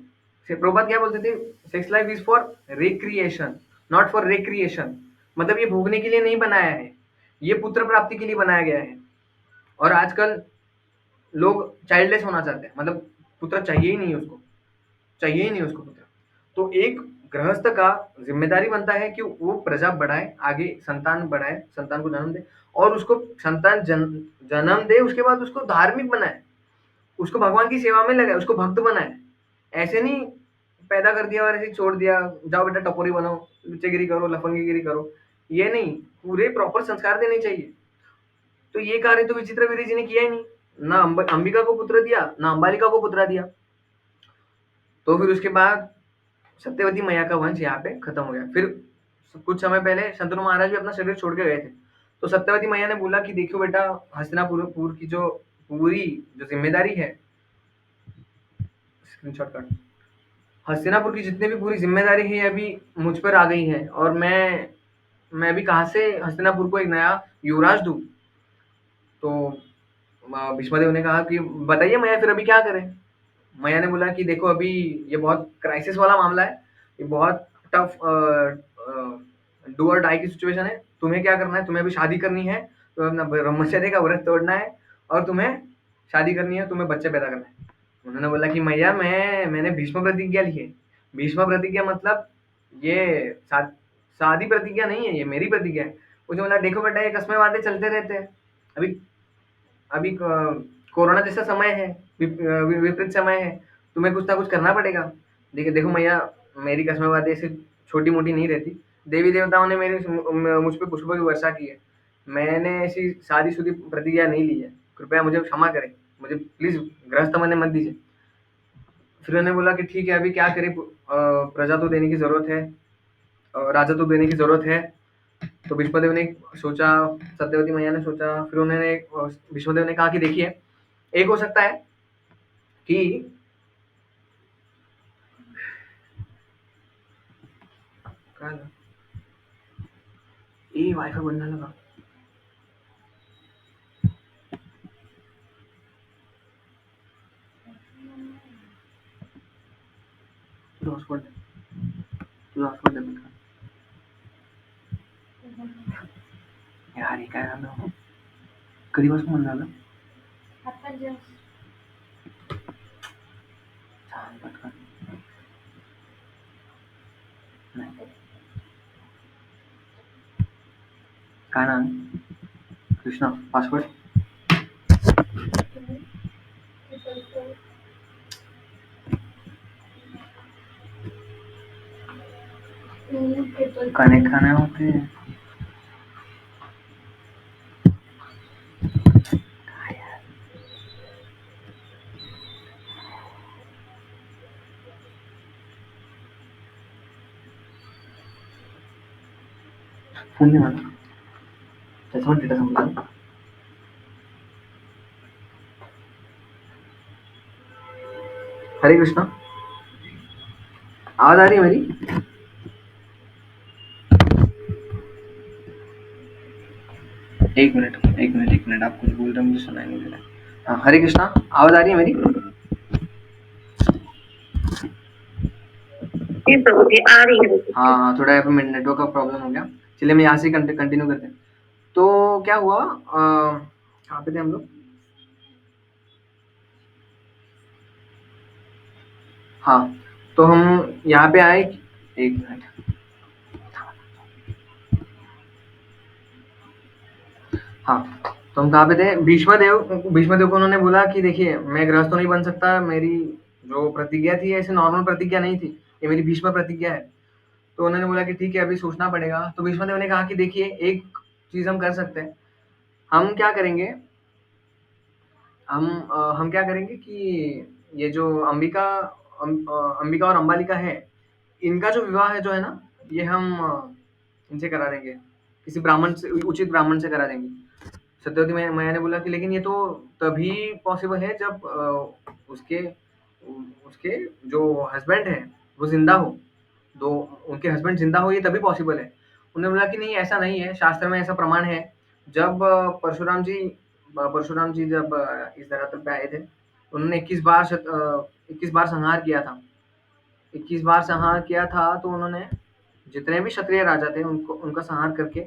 Speaker 1: प्रभुपाद क्या बोलते थे? Sex life is for recreation, not for recreation. मतलब ये भोगने के लिए नहीं बनाया है, ये पुत्र प्राप्ति के लिए बनाया गया है। और आजकल लोग चाइल्डलेस होना चाहते हैं, मतलब पुत्र चाहिए ही नहीं उसको, चाहिए ही नहीं उसको पुत्र। तो एक गृहस्थ का जिम्मेदारी बनता है कि वो प्रजा बढ़ाए, आगे संतान बढ़ाए, संतान को जन्म दे, और उसको संतान जन्म दे, उसके बाद उसको धार्मिक बनाए, उसको भगवान की सेवा में लगाए, उसको भक्त बनाए। ऐसे नहीं पैदा कर दिया और ऐसे ही छोड़ दिया, जाओ बेटा टपोरी बनो, लुच्चेगिरी करो, लफंगीगिरी करो। ये नहीं, पूरे प्रॉपर संस्कार देने चाहिए। तो ये कार्य तो विचित्र वीर्य जी ने किया ही नहीं, ना अंबिका को पुत्र दिया, ना अंबालिका को पुत्र दिया। तो फिर उसके बाद सत्यवती मैया का वंश यहाँ पे खत्म हो गया। फिर कुछ समय पहले शंतनु महाराज भी अपना शरीर छोड़ के गए थे। तो सत्यवती मैया ने बोला कि देखो बेटा, हस्तिनापुर की जो पूरी जो जिम्मेदारी है, स्क्रीनशॉट काट, हस्तिनापुर की जितनी भी पूरी जिम्मेदारी है अभी मुझ पर आ गई है, और मैं अभी कहाँ से हस्तिनापुर को एक नया युवराज दूं। तो भीष्मदेव ने कहा कि बताइए मैया, फिर अभी क्या करें। मैया ने बोला कि देखो अभी ये बहुत क्राइसिस वाला मामला है, ये बहुत टफ डू और डाई की सिचुएशन है। तुम्हें क्या करना है, तुम्हें अभी शादी करनी है, तुम्हें अपना ब्रह्मचर्य का व्रत तोड़ना है, और तुम्हें शादी करनी है, तुम्हें बच्चे पैदा करना है। उन्होंने बोला कि मैया मैंने भीष्म प्रतिज्ञा ली है। भीष्म प्रतिज्ञा मतलब ये सादी प्रतिज्ञा नहीं है, ये मेरी प्रतिज्ञा है। मुझे बोला देखो बेटा, ये कसमें वादे चलते रहते हैं। अभी अभी कोरोना जैसा समय है, विपरीत समय है, तुम्हें कुछ ना कुछ करना पड़ेगा। देखिए देखो मैया, मेरी कसमें बातें ऐसी छोटी मोटी नहीं रहती। देवी देवताओं ने मुझ पे पुष्पों की वर्षा की है। मैंने ऐसी शादीशुदी प्रतिज्ञा नहीं ली है, कृपया मुझे क्षमा करें, मुझे प्लीज गृहस्थ बनने मत दीजिए। फिर उन्होंने बोला कि ठीक है, अभी क्या करें, प्रजा तो देने की जरूरत है, राजा तो देने की जरूरत है। तो भीष्मदेव ने सोचा, सत्यवती मैया ने सोचा, फिर उन्होंने भीष्मदेव ने कहा कि देखिए, एक हो सकता है कि ये वाईफाई बनने लगा। तुझं हॉटस्पॉट दे पटकन. यार हे काय झालं, कधीपासून बंद झालं. छान पटकन. नाही काय नाव, कृष्णा, पासवर्ड. कनेक्ट खाने होते. फोन नाही मला, त्याच्यावर डेटा संपला. हरे कृष्णा, आवाज आ रही है मेरी. एक मिनट, आप कुछ बोल रहे हैं, मुझे सुनाई नहीं दे रहा है. हाँ, हरे कृष्णा, आवाज आ रही है मेरी.
Speaker 3: आ रही है.
Speaker 1: हाँ, थोड़ा यहाँ पे नेटवर्क का प्रॉब्लम हो गया. चलिए मैं यहाँ से कंटिन्यू करते हैं. तो क्या हुआ, कहाँ पे थे हम लोग. हाँ, तो हम यहाँ पे आए. एक मिनट. हाँ, तो हम कहाँ पे थे. भीष्मदेव को उन्होंने बोला कि देखिए, मैं गृहस्थ तो नहीं बन सकता, मेरी जो प्रतिज्ञा थी ऐसे नॉर्मल प्रतिज्ञा नहीं थी, ये मेरी भीष्म प्रतिज्ञा है. तो उन्होंने बोला कि ठीक है, अभी सोचना पड़ेगा. तो भीष्मदेव ने कहा कि देखिए, एक चीज हम कर सकते हैं. हम क्या करेंगे, हम क्या करेंगे कि ये जो अंबिका और अंबालिका है, इनका जो विवाह है जो है ना, ये हम इनसे करा देंगे, किसी ब्राह्मण से, उचित ब्राह्मण से करा देंगे. सत्यवती मैया ने बोला कि लेकिन ये तो तभी पॉसिबल है जब उसके उसके जो हस्बैंड है वो जिंदा हो. तो उनके हस्बैंड जिंदा हो, ये तभी पॉसिबल है. उन्होंने बोला कि नहीं, ऐसा नहीं है, शास्त्र में ऐसा प्रमाण है. जब परशुराम जी जब इस धरातल पे आए थे, उन्होंने 21 बार संहार किया था. 21 बार संहार किया था, तो उन्होंने जितने भी क्षत्रिय राजा थे उनका संहार करके